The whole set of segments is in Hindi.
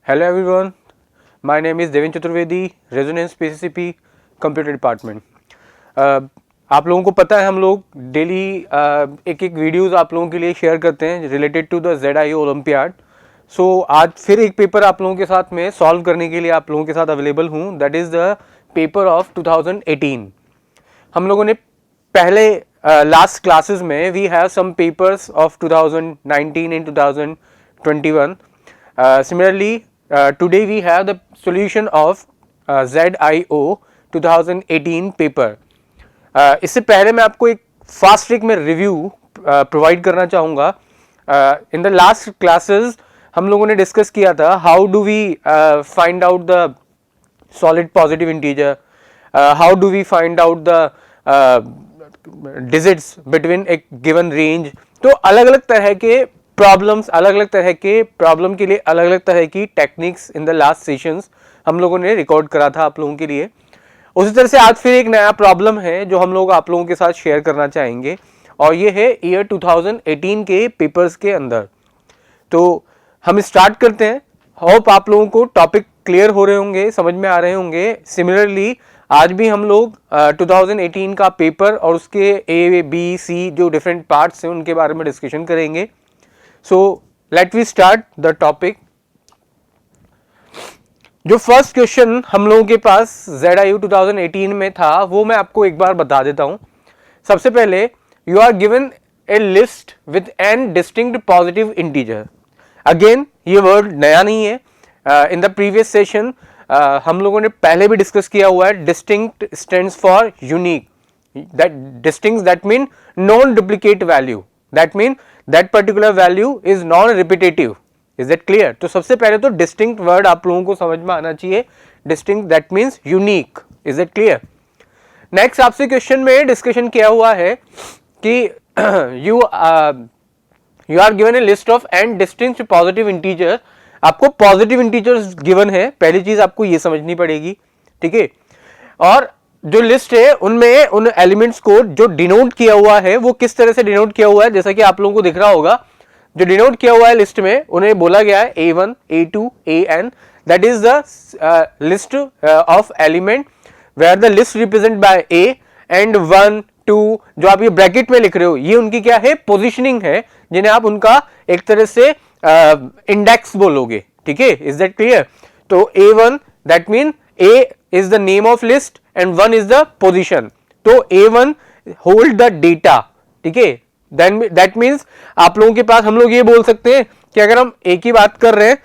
Hello everyone, my name is Devin Chaturvedi, Resonance PCCP computer department. आप लोगों को पता है हम लोग डेली एक एक वीडियोस आप लोगों के लिए शेयर करते हैं related to the ZIO olympiad. So आज फिर एक पेपर आप लोगों के साथ में सॉल्व करने के लिए आप लोगों के साथ अवेलेबल हूँ। That is the paper of 2018। हम लोगों ने पहले लास्ट क्लासेस में we have some papers of 2019 and 2021। Similarly, today we have the solution of ZIO 2018 paper. इससे पहले मैं आपको एक फास्ट ट्रिक में रिव्यू प्रोवाइड करना चाहूँगा। इन द लास्ट क्लासेस हम लोगों ने डिस्कस किया था how do we find out the solid positive integer, how do we find out the digits between a given range. तो अलग अलग तरह के प्रॉब्लम्स, अलग अलग तरह के प्रॉब्लम के लिए अलग अलग तरह की techniques in the last sessions हम लोगों ने रिकॉर्ड करा था आप लोगों के लिए। उसी तरह से आज फिर एक नया प्रॉब्लम है जो हम लोग आप लोगों के साथ शेयर करना चाहेंगे और ये है ईयर 2018 के पेपर्स के अंदर। तो हम स्टार्ट करते हैं। होप आप लोगों को टॉपिक क्लियर हो रहे होंगे, समझ में आ रहे होंगे। सिमिलरली आज भी हम लोग 2018 का पेपर और उसके A, B, C जो डिफरेंट पार्ट्स हैं उनके बारे में डिस्कशन करेंगे। So let we start the topic. जो फर्स्ट क्वेश्चन हम लोगों के पास ZIO 2018 में था वो मैं आपको एक बार बता देता हूं। सबसे पहले you are given a list with n distinct positive integer. Again ये वर्ड नया नहीं है। इन द प्रीवियस सेशन हम लोगों ने पहले भी डिस्कस किया हुआ है। Distinct stands for unique. That distinct that mean non duplicate value, that mean that particular value is non repetitive. Is that clear? तो सबसे पहले तो डिस्टिंक्ट वर्ड आप लोगों को समझ में आना चाहिए। Distinct that means unique. Is that clear? Next आपसे क्वेश्चन में डिस्कशन किया हुआ है कि you are given a list of n distinct positive integer. आपको पॉजिटिव इंटीजर्स गिवन है, पहली चीज आपको ये समझनी पड़ेगी, ठीक है। और जो लिस्ट है उनमें उन एलिमेंट्स को जो डिनोट किया हुआ है वो किस तरह से डिनोट किया हुआ है, जैसा कि आप लोगों को दिख रहा होगा। जो डिनोट किया हुआ है लिस्ट में उन्हें बोला गया है A1, A2, AN। That is the list of element where the list represent by A and 1, 2 जो आप ये ब्रैकेट में लिख रहे हो ये उनकी क्या है, पोजिशनिंग है, जिन्हें आप उनका एक तरह से इंडेक्स बोलोगे, ठीक है। Is that clear? तो A1 that mean A is the name of list and 1 is the position। तो A1 hold the data, ठीक है। then that means आप लोगों के पास हम लोग ये बोल सकते हैं कि अगर हम A की बात कर रहे हैं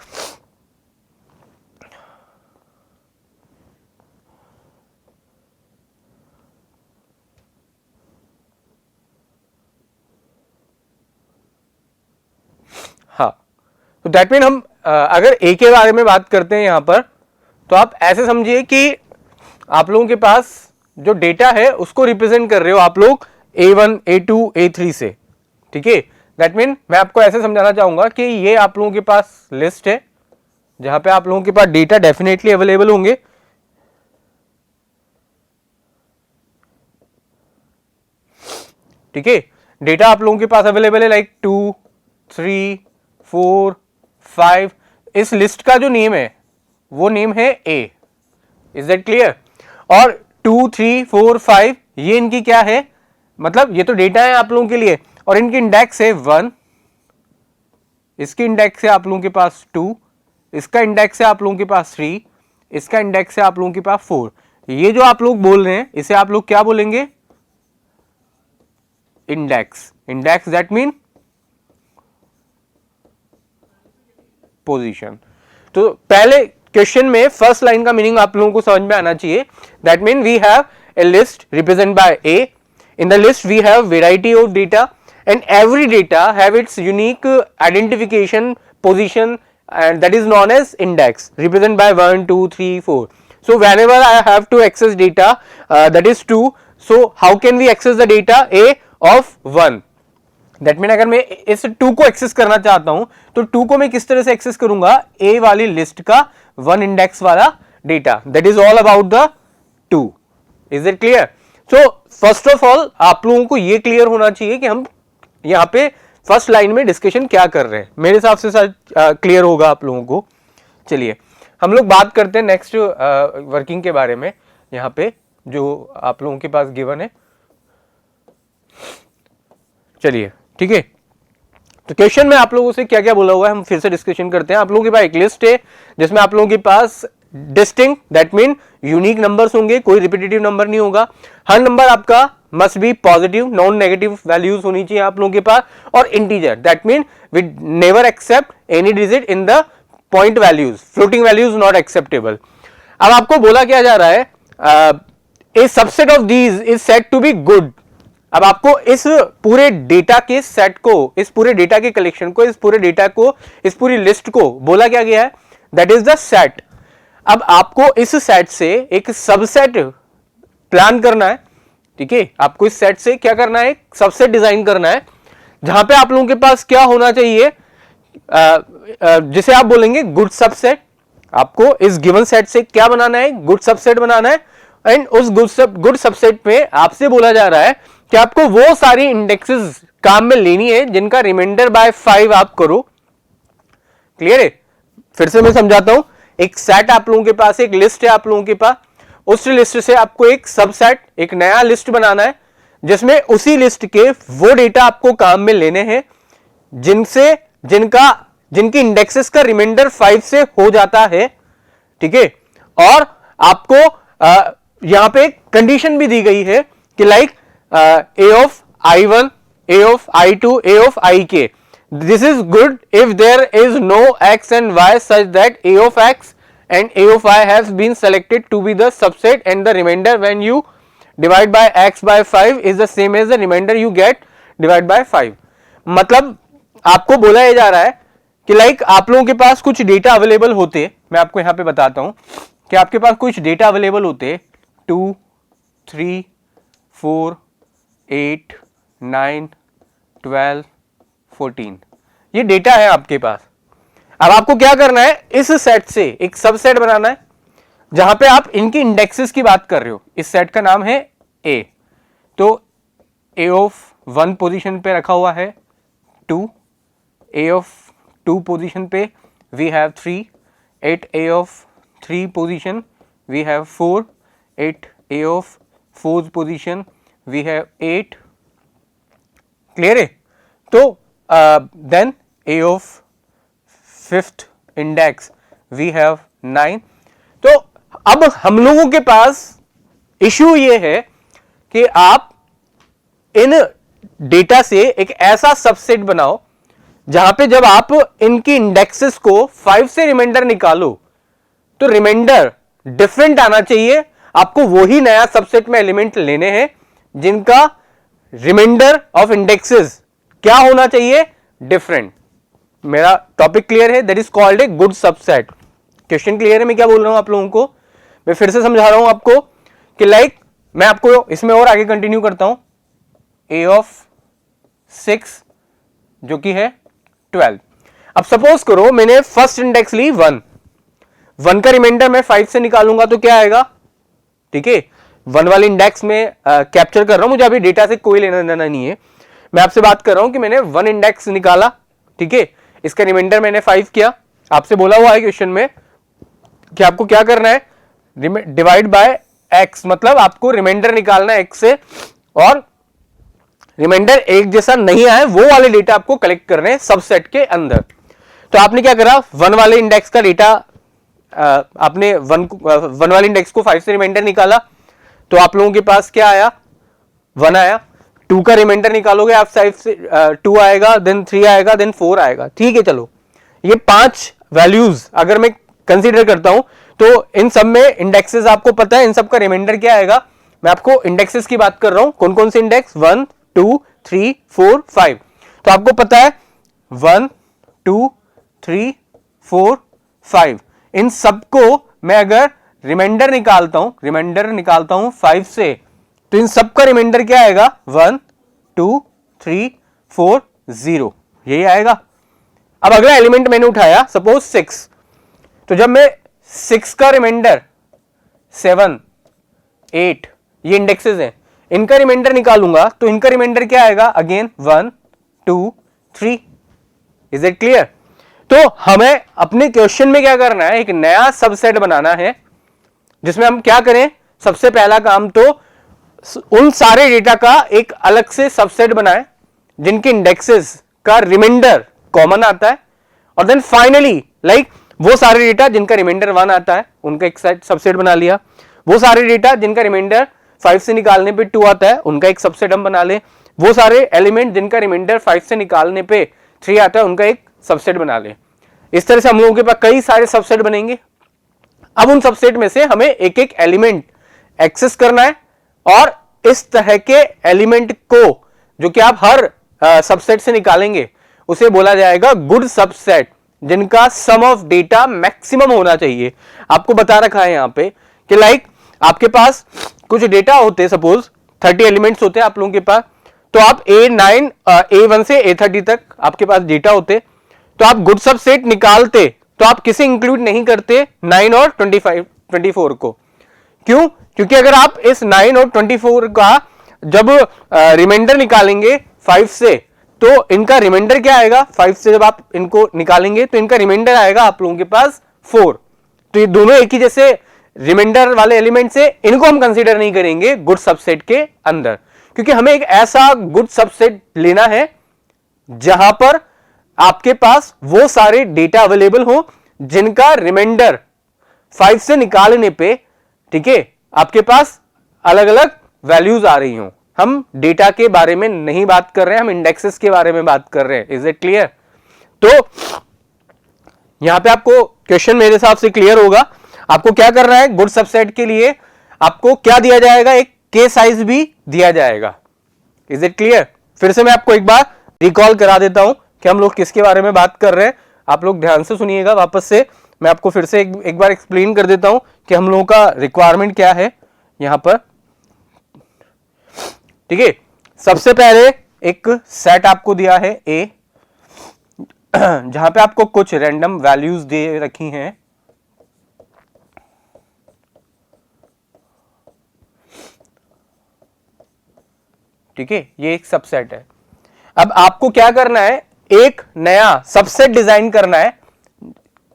हाँ, तो दैट मीन हम अगर A के बारे में बात करते हैं यहां पर, तो आप ऐसे समझिए कि आप लोगों के पास जो डेटा है उसको रिप्रेजेंट कर रहे हो आप लोग A1, A2, A3 से, ठीक है। दैट मीन मैं आपको ऐसे समझाना चाहूंगा कि ये आप लोगों के पास लिस्ट है जहां पे आप लोगों के पास डेटा डेफिनेटली अवेलेबल होंगे, ठीक है। डेटा आप लोगों के पास अवेलेबल है लाइक 2, 3, 4, 5। इस लिस्ट का जो नेम है वो नेम है A। Is that clear? और 2, 3, 4, 5 ये इनकी क्या है, मतलब ये तो डेटा है आप लोगों के लिए और इनकी इंडेक्स है 1, इसकी इंडेक्स है आप लोगों के पास 2, इसका इंडेक्स है आप लोगों के पास 3, इसका इंडेक्स है आप लोगों के पास 4। ये जो आप लोग बोल रहे हैं इसे आप लोग क्या बोलेंगे, index. Index that mean position. तो पहले क्वेश्चन में फर्स्ट लाइन का मीनिंग आप लोगों को समझ में आना चाहिए। That mean we have a list represent by A। In the list we have variety of data and every data have its unique identification position and that is known as index represented by 1, 2, 3, 4. So whenever I have to access data that is 2, so how can we access the data A of 1? That mean अगर मैं इस 2 को एक्सेस करना चाहता हूं तो 2 को मैं किस तरह से एक्सेस करूंगा, A वाली लिस्ट का 1 इंडेक्स वाला data. That is all about the 2। Is it clear? So first of all आप लोगों को ये क्लियर होना चाहिए कि हम यहाँ पे फर्स्ट लाइन में डिस्कशन क्या कर रहे हैं। मेरे हिसाब से सर क्लियर होगा आप लोगों को। चलिए हम लोग बात करते हैं नेक्स्ट वर्किंग के बारे में, यहाँ पे जो आप लोगों के पास गिवन है। चलिए ठीक है, तो क्वेश्चन में आप लोगों से क्या क्या बोला हुआ है हम फिर से डिस्कशन करते हैं। आप लोगों के पास एक लिस्ट है जिसमें आप लोगों के पास distinct that mean unique numbers होंगे, कोई रिपीटेटिव नंबर नहीं होगा। हर नंबर आपका must be positive, non negative values होनी चाहिए आप लोगों के पास, और integer that mean we never accept any digit in the point values, floating values not acceptable. अब आपको बोला क्या जा रहा है, a subset of these is said to be good. अब आपको इस पूरे डेटा के सेट को, इस पूरे डेटा के कलेक्शन को, इस पूरे डेटा को, इस पूरी लिस्ट को बोला क्या गया है, दैट इज द सेट। अब आपको इस सेट से एक सबसेट प्लान करना है, ठीक है, आपको इस सेट से क्या करना है, एक सबसेट डिजाइन करना है, जहां पे आप लोगों के पास क्या होना चाहिए, जिसे आप बोलेंगे गुड सबसेट। आपको इस गिवन सेट से क्या बनाना है, गुड सबसेट बनाना है, एंड उस गुड सबसेट में आपसे बोला जा रहा है कि आपको वो सारी इंडेक्सेस काम में लेनी है जिनका रिमाइंडर बाय 5 आप करो। क्लियर है? फिर से मैं समझाता हूं, एक सेट आप लोगों के पास, एक लिस्ट है आप लोगों के पास, उस लिस्ट से आपको एक सबसेट, एक नया लिस्ट बनाना है जिसमें उसी लिस्ट के वो डेटा आपको काम में लेने हैं जिनकी इंडेक्सेस का रिमाइंडर 5 से हो जाता है, ठीक है। और आपको यहां पे एक कंडीशन भी दी गई है कि like a of I1, A of I2, A of IK, this is good if there is no x and y such that a of x and a of y has been selected to be the subset and the remainder when you divide by x by 5 is the same as the remainder you get divide by 5। मतलब आपको बोला जा रहा है कि लाइक आप लोगों के पास कुछ डेटा अवेलेबल होते, मैं आपको यहां पे बताता हूं कि आपके पास कुछ डेटा अवेलेबल होते 2, 3, 4, 8, 9, 12, 14, ये डेटा है आपके पास। अब आपको क्या करना है, इस सेट से एक सबसेट बनाना है जहां पे आप इनकी इंडेक्सेस की बात कर रहे हो। इस सेट का नाम है ए, तो ए ऑफ 1 पोजीशन पे रखा हुआ है 2, ए ऑफ 2 पोजीशन पे we have 3, at a of 3 position we have 4, at a of 4 position we have 8। Clear है? तो then a of 5th index we have 9। तो अब हम लोगों के पास इश्यू ये है कि आप इन डेटा से एक ऐसा सबसेट बनाओ जहां पे जब आप इनकी इंडेक्सेस को 5 से रिमाइंडर निकालो तो रिमाइंडर डिफरेंट आना चाहिए। आपको वही नया सबसेट में एलिमेंट लेने हैं जिनका रिमाइंडर ऑफ इंडेक्सेस क्या होना चाहिए, डिफरेंट। मेरा टॉपिक क्लियर है, that is called a good subset. Question clear है मैं क्या बोल रहा हूं आप लोगों को? मैं फिर से समझा रहा हूं आपको कि लाइक मैं आपको इसमें और आगे कंटिन्यू करता हूं। ए ऑफ 6 जो कि है 12। अब सपोज करो मैंने फर्स्ट इंडेक्स ली 1 का रिमाइंडर मैं 5 से निकालूंगा तो क्या आएगा, ठीक है। 1 वाले इंडेक्स में कैप्चर कर रहा हूं, मुझे अभी डेटा से कोई लेना देना नहीं है, मैं आपसे बात कर रहा हूं कि मैंने 1 इंडेक्स निकाला, ठीक है, इसका रिमाइंडर मैंने 5 किया। आपसे बोला हुआ है क्वेश्चन में कि आपको क्या करना है, डिवाइड बाय x, मतलब आपको रिमाइंडर निकालना है x से, और रिमाइंडर एक जैसा नहीं आए वो वाले डेटा आपको कलेक्ट करने हैं सबसेट के अंदर। तो आपने क्या करा, 1 वाले इंडेक्स का डेटा आपने 1 वाले इंडेक्स को 5 से रिमाइंडर निकाला तो आप लोगों के पास क्या आया, 1 आया। 2 का रिमाइंडर निकालोगे आप 5 से 2 आएगा, देन 3 आएगा, देन 4 आएगा, ठीक है। चलो ये 5 वैल्यूज अगर मैं कंसीडर करता हूं तो इन सब में इंडेक्सेस आपको पता है, इन सब का रिमाइंडर क्या आएगा। मैं आपको इंडेक्सेस की बात कर रहा हूं, कौन कौन से इंडेक्स, 1, 2, 3, 4, 5। तो आपको पता है 1, 2, 3, 4, 5, इन सबको मैं अगर रिमाइंडर निकालता हूं 5 से, तो इन सब का रिमाइंडर क्या आएगा, 1, 2, 3, 4, 0, यही आएगा। अब अगला एलिमेंट मैंने उठाया सपोज 6, तो जब मैं 6 का रिमाइंडर 7, 8 ये इंडेक्सेस हैं, इनका रिमाइंडर निकालूंगा तो इनका रिमाइंडर क्या आएगा, अगेन 1, 2, 3। Is it clear? तो हमें अपने क्वेश्चन में क्या करना है, एक नया सबसेट बनाना है जिसमें हम क्या करें, सबसे पहला काम तो उन सारे डेटा का एक अलग से सबसेट बनाएं जिनके इंडेक्सेस का रिमाइंडर कॉमन आता है, और देन फाइनली लाइक वो सारे डेटा जिनका रिमाइंडर 1 आता है उनका एक सबसेट बना लिया, वो सारे डेटा जिनका रिमाइंडर 5 से निकालने पे 2 आता है उनका एक सबसेट हम बना ले, वो सारे एलिमेंट जिनका रिमाइंडर 5 से निकालने पे 3 आता है उनका एक सबसेट बना ले। इस तरह से हम लोगों के पास कई सारे सबसेट बनेंगे। अब उन सबसेट में से हमें एक एक एलिमेंट एक्सेस करना है, और इस तरह के एलिमेंट को जो कि आप हर सबसेट से निकालेंगे उसे बोला जाएगा गुड सबसेट, जिनका सम ऑफ डेटा मैक्सिमम होना चाहिए। आपको बता रखा है यहां पे कि लाइक आपके पास कुछ डेटा होते, सपोज 30 एलिमेंट्स होते हैं आप लोगों के पास, तो आप A1 से A30 तक आपके पास डेटा होते, तो आप गुड सबसेट निकालते तो आप किसे इंक्लूड नहीं करते, 9 और 24 को। क्यों? क्योंकि अगर आप इस 9 और 24 का जब रिमाइंडर निकालेंगे 5 से, तो इनका रिमाइंडर क्या आएगा, 5 से जब आप इनको निकालेंगे तो इनका रिमाइंडर आएगा आप लोगों के पास 4। तो ये दोनों एक ही जैसे रिमाइंडर वाले एलिमेंट से, इनको हम कंसीडर नहीं करेंगे गुड सबसेट के अंदर, क्योंकि हमें एक ऐसा गुड सबसेट लेना है जहां पर आपके पास वो सारे डेटा अवेलेबल हो जिनका रिमाइंडर 5 से निकालने पे, ठीक है, आपके पास अलग अलग वैल्यूज आ रही हो। हम डेटा के बारे में नहीं बात कर रहे हैं, हम इंडेक्सेस के बारे में बात कर रहे हैं। Is it clear? तो यहां पे आपको क्वेश्चन मेरे हिसाब से क्लियर होगा। आपको क्या करना है, गुड सबसेट के लिए आपको क्या दिया जाएगा, एक के साइज भी दिया जाएगा। Is it clear? फिर से मैं आपको एक बार रिकॉल करा देता हूं कि हम लोग किसके बारे में बात कर रहे हैं। आप लोग ध्यान से सुनिएगा, वापस से मैं आपको फिर से एक बार एक्सप्लेन कर देता हूं कि हम लोगों का रिक्वायरमेंट क्या है यहां पर। ठीक है, सबसे पहले एक सेट आपको दिया है ए, जहां पे आपको कुछ रैंडम वैल्यूज दे रखी हैं। ठीक है, ये एक सबसेट है। अब आपको क्या करना है, एक नया सबसेट डिजाइन करना है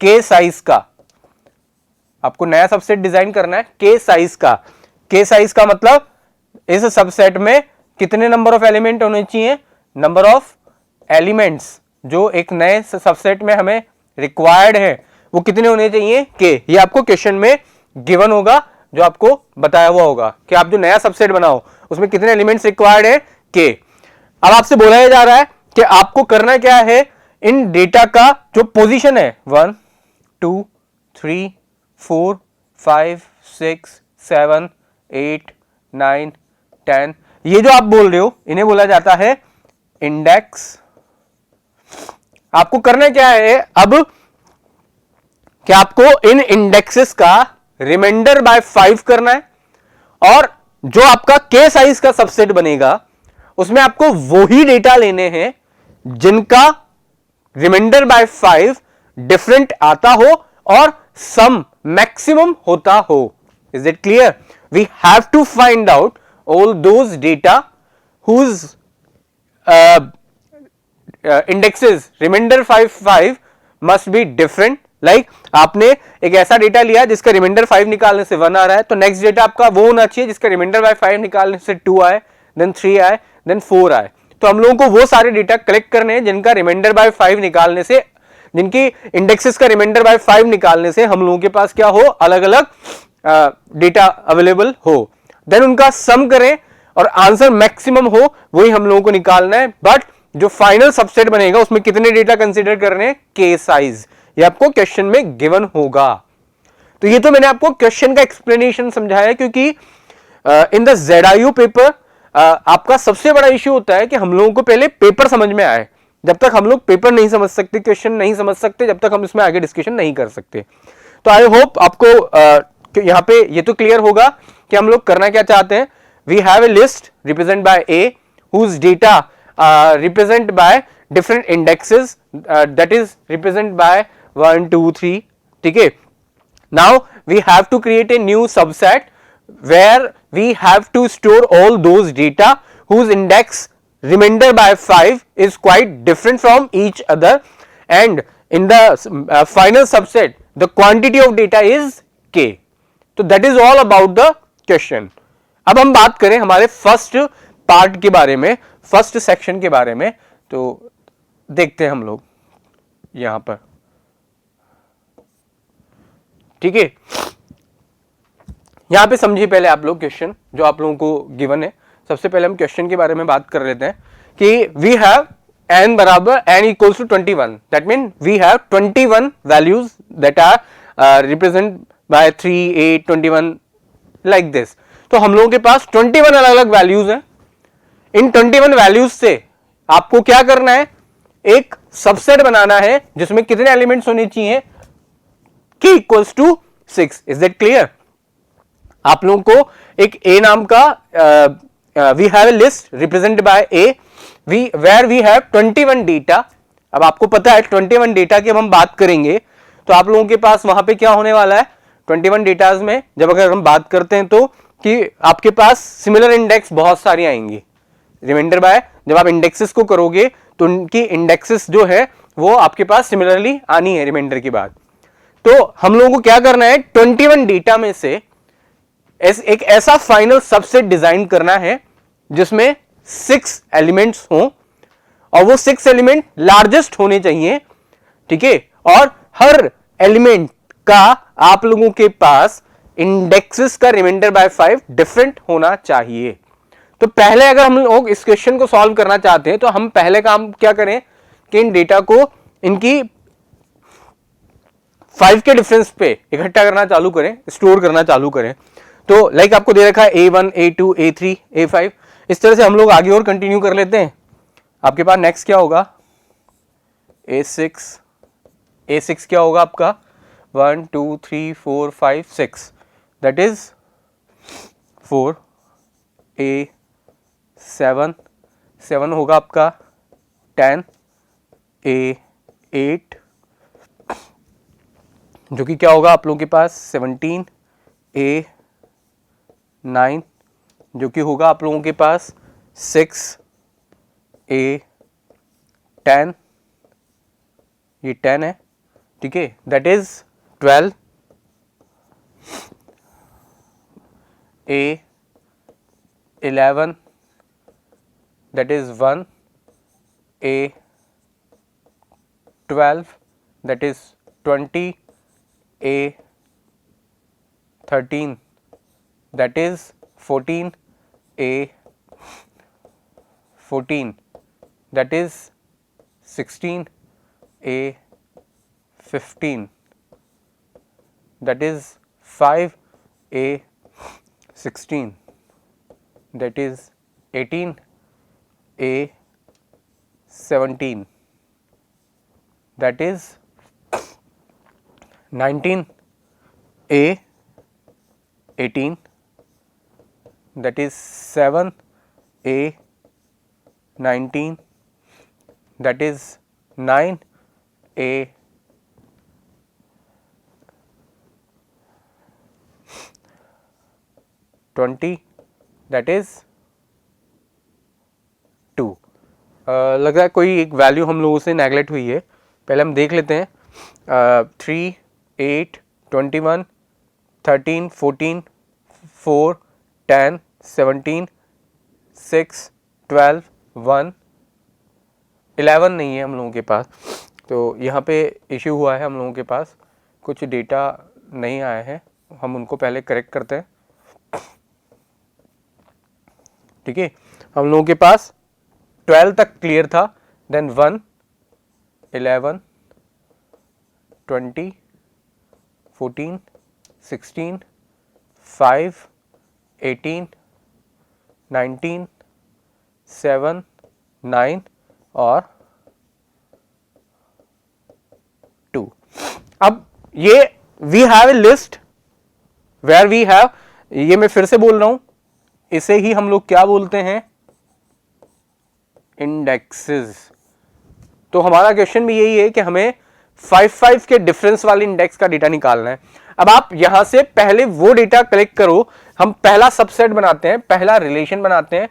के साइज का। आपको नया सबसेट डिजाइन करना है के साइज का। के साइज का मतलब इस सबसेट में कितने नंबर ऑफ एलिमेंट होने चाहिए, नंबर ऑफ एलिमेंट्स जो एक नए सबसेट में हमें रिक्वायर्ड है वो कितने होने चाहिए, के। ये आपको क्वेश्चन में गिवन होगा, जो आपको बताया हुआ होगा कि आप जो नया सबसेट बनाओ उसमें कितने एलिमेंट्स रिक्वायर्ड है, के। अब आपसे बोला जा रहा है कि आपको करना क्या है, इन डेटा का जो पोजीशन है 1 2 3 4 5 6 7 8 9 10, ये जो आप बोल रहे हो इन्हें बोला जाता है इंडेक्स। आपको करना क्या है अब, कि आपको इन इंडेक्सेस का रिमाइंडर बाय 5 करना है, और जो आपका के साइज का सबसेट बनेगा उसमें आपको वही डेटा लेने हैं जिनका रिमाइंडर बाय 5 डिफरेंट आता हो और सम मैक्सिमम होता हो। Is it clear? We have to find out all those data whose indexes remainder 5 must be different. Like आपने एक ऐसा डेटा लिया जिसका रिमाइंडर 5 निकालने से 1 आ रहा है, तो नेक्स्ट डेटा आपका वो होना चाहिए जिसका रिमाइंडर बाय 5 निकालने से 2 आए, देन 3 आए, देन 4 आए। तो हम लोगों को वो सारे डेटा कलेक्ट करने हैं जिनका रिमाइंडर बाय 5 निकालने से, जिनकी इंडेक्सेस का रिमाइंडर बाय 5 निकालने से हम लोगों के पास क्या हो, अलग अलग डेटा अवेलेबल हो। देन उनका सम करें और आंसर मैक्सिमम हो, वही हम लोगों को निकालना है। बट जो फाइनल सबसेट बनेगा उसमें कितने डेटा कंसीडर करने हैं, के साइज। ये आपको क्वेश्चन में गिवन होगा। तो ये तो मैंने आपको क्वेश्चन का एक्सप्लेनेशन समझाया, क्योंकि इन द ZIU पेपर आपका सबसे बड़ा इश्यू होता है कि हम लोगों को पहले पेपर समझ में आए। जब तक हम लोग पेपर नहीं समझ सकते, क्वेश्चन नहीं समझ सकते, जब तक हम इसमें आगे डिस्कशन नहीं कर सकते। तो आई होप आपको यहाँ पे ये तो क्लियर होगा कि हम लोग करना क्या चाहते हैं। We have a list represent by a whose data represent by different indexes, that is represent by 1 2 3। ठीक है, now we have to create a new subset where we have to store all those data whose index remainder by 5 is quite different from each other, and in the final subset the quantity of data is k. तो that is all about the question. अब हम बात करें हमारे फर्स्ट पार्ट के बारे में, फर्स्ट सेक्शन के बारे में, तो देखते हैं हम लोग यहां पर, ठीक है। यहां पे समझिए पहले आप लोग क्वेश्चन जो आप लोगों को गिवन है। सबसे पहले हम क्वेश्चन के बारे में बात कर लेते हैं कि वी हैव n बराबर n equals to 21, that mean we have 21 values that are represent by 3, 8, 21 like this. तो हम लोगों के पास 21 अलग अलग वैल्यूज हैं। इन 21 वैल्यूज से आपको क्या करना है, एक सबसेट बनाना है जिसमें कितने एलिमेंट्स होने चाहिए, k equals to 6। Is that clear? आप लोगों को एक a नाम का we have a list represented by a where we have 21 data. अब आपको पता है 21 डेटा की हम बात करेंगे तो आप लोगों के पास वहां पे क्या होने वाला है, 21 डेटाज में जब अगर हम बात करते हैं तो कि आपके पास सिमिलर इंडेक्स बहुत सारी आएंगी। रिमाइंडर बाय जब आप इंडेक्सेस को करोगे तो उनकी इंडेक्सेस जो है वो आपके पास सिमिलरली आनी है रिमाइंडर की बात। तो हम लोगों को क्या करना है, 21 डेटा में से एक ऐसा फाइनल सबसेट डिजाइन करना है जिसमें 6 एलिमेंट्स हों और वो 6 एलिमेंट लार्जेस्ट होने चाहिए, ठीक है। और हर एलिमेंट का आप लोगों के पास इंडेक्सेस का रिमाइंडर बाय 5 डिफरेंट होना चाहिए। तो पहले अगर हम लोग इस क्वेश्चन को सॉल्व करना चाहते हैं तो हम पहले काम क्या करें कि इन डेटा को इनकी 5 के डिफरेंस पे इकट्ठा करना चालू करें, स्टोर करना चालू करें। तो लाइक आपको दे रखा है A1, A2, A3, A5, इस तरह से हम लोग आगे और कंटिन्यू कर लेते हैं। आपके पास नेक्स्ट क्या होगा, A6, A6 क्या होगा आपका 1, 2, 3, 4, 5, 6, दैट इज 4, A7, 7 होगा आपका 10, A8 जो कि क्या होगा आप लोगों के पास 17, A9 जो कि होगा आप लोगों के पास 6, A10, ये 10 है, ठीक है, that is 12, A11 that is 1, A12 that is 20, A13 that is 14, A14 that is 16, A15 that is 5, A16 that is 18, A17 that is 19, A18 that is 7, A19 that is 9, A20 that is 2। लग रहा है कोई एक वैल्यू हम लोगों से नेगलेक्ट हुई है, पहले हम देख लेते हैं। 3, 8, 21, 13, 14, 4, 10, 17, 6, 12, 1, 11 नहीं है हम लोगों के पास। तो यहाँ पे इश्यू हुआ है, हम लोगों के पास कुछ डेटा नहीं आया है, हम उनको पहले करेक्ट करते हैं, ठीक है। हम लोगों के पास 12 तक क्लियर था, देन 1, 11, 20, 14, 16, 5, 18, 19, 7, 9 और 2। अब ये we have a list where we have, ये मैं फिर से बोल रहा हूं, इसे ही हम लोग क्या बोलते हैं, इंडेक्सेस। तो हमारा क्वेश्चन भी यही है कि हमें 5 के डिफरेंस वाले इंडेक्स का डेटा निकालना है। अब आप यहां से पहले वो डेटा कलेक्ट करो, हम पहला सबसेट बनाते हैं, पहला रिलेशन बनाते हैं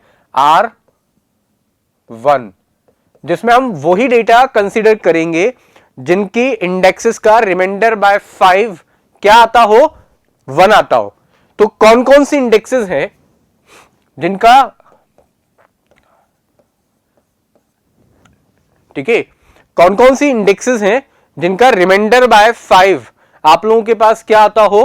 R1, जिसमें हम वही डेटा कंसीडर करेंगे जिनकी इंडेक्सेस का रिमाइंडर बाय 5 क्या आता हो, 1 आता हो। तो कौन कौन सी इंडेक्सेस हैं जिनका, ठीक है, कौन कौन सी इंडेक्सेस हैं जिनका रिमाइंडर बाय 5 आप लोगों के पास क्या आता हो,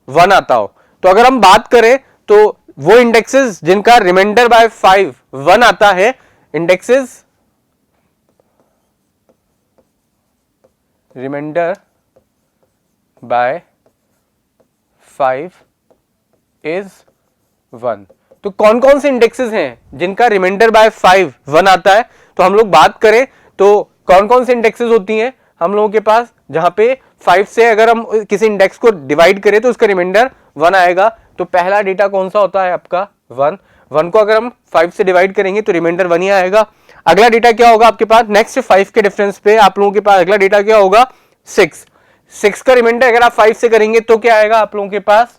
1 आता हो। तो अगर हम बात करें तो वो इंडेक्सेस जिनका रिमाइंडर बाय 5 1 आता है, इंडेक्सेस रिमाइंडर बाय 5 इज 1। तो कौन कौन से इंडेक्सेस हैं जिनका रिमाइंडर बाय 5 1 आता है। तो हम लोग बात करें तो कौन कौन से इंडेक्सेस होती हैं हम लोगों के पास, जहां पे 5 से अगर हम किसी इंडेक्स को डिवाइड करें तो उसका रिमाइंडर 1 आएगा। तो पहला डेटा कौन सा होता है आपका 1 को अगर हम 5 से डिवाइड करेंगे तो रिमाइंडर 1 ही आएगा। अगला डेटा क्या होगा आपके पास, नेक्स्ट 5 के डिफरेंस पे आप लोगों के पास अगला डेटा क्या होगा 6 का रिमाइंडर अगर आप 5 से करेंगे तो क्या आएगा आप लोगों के पास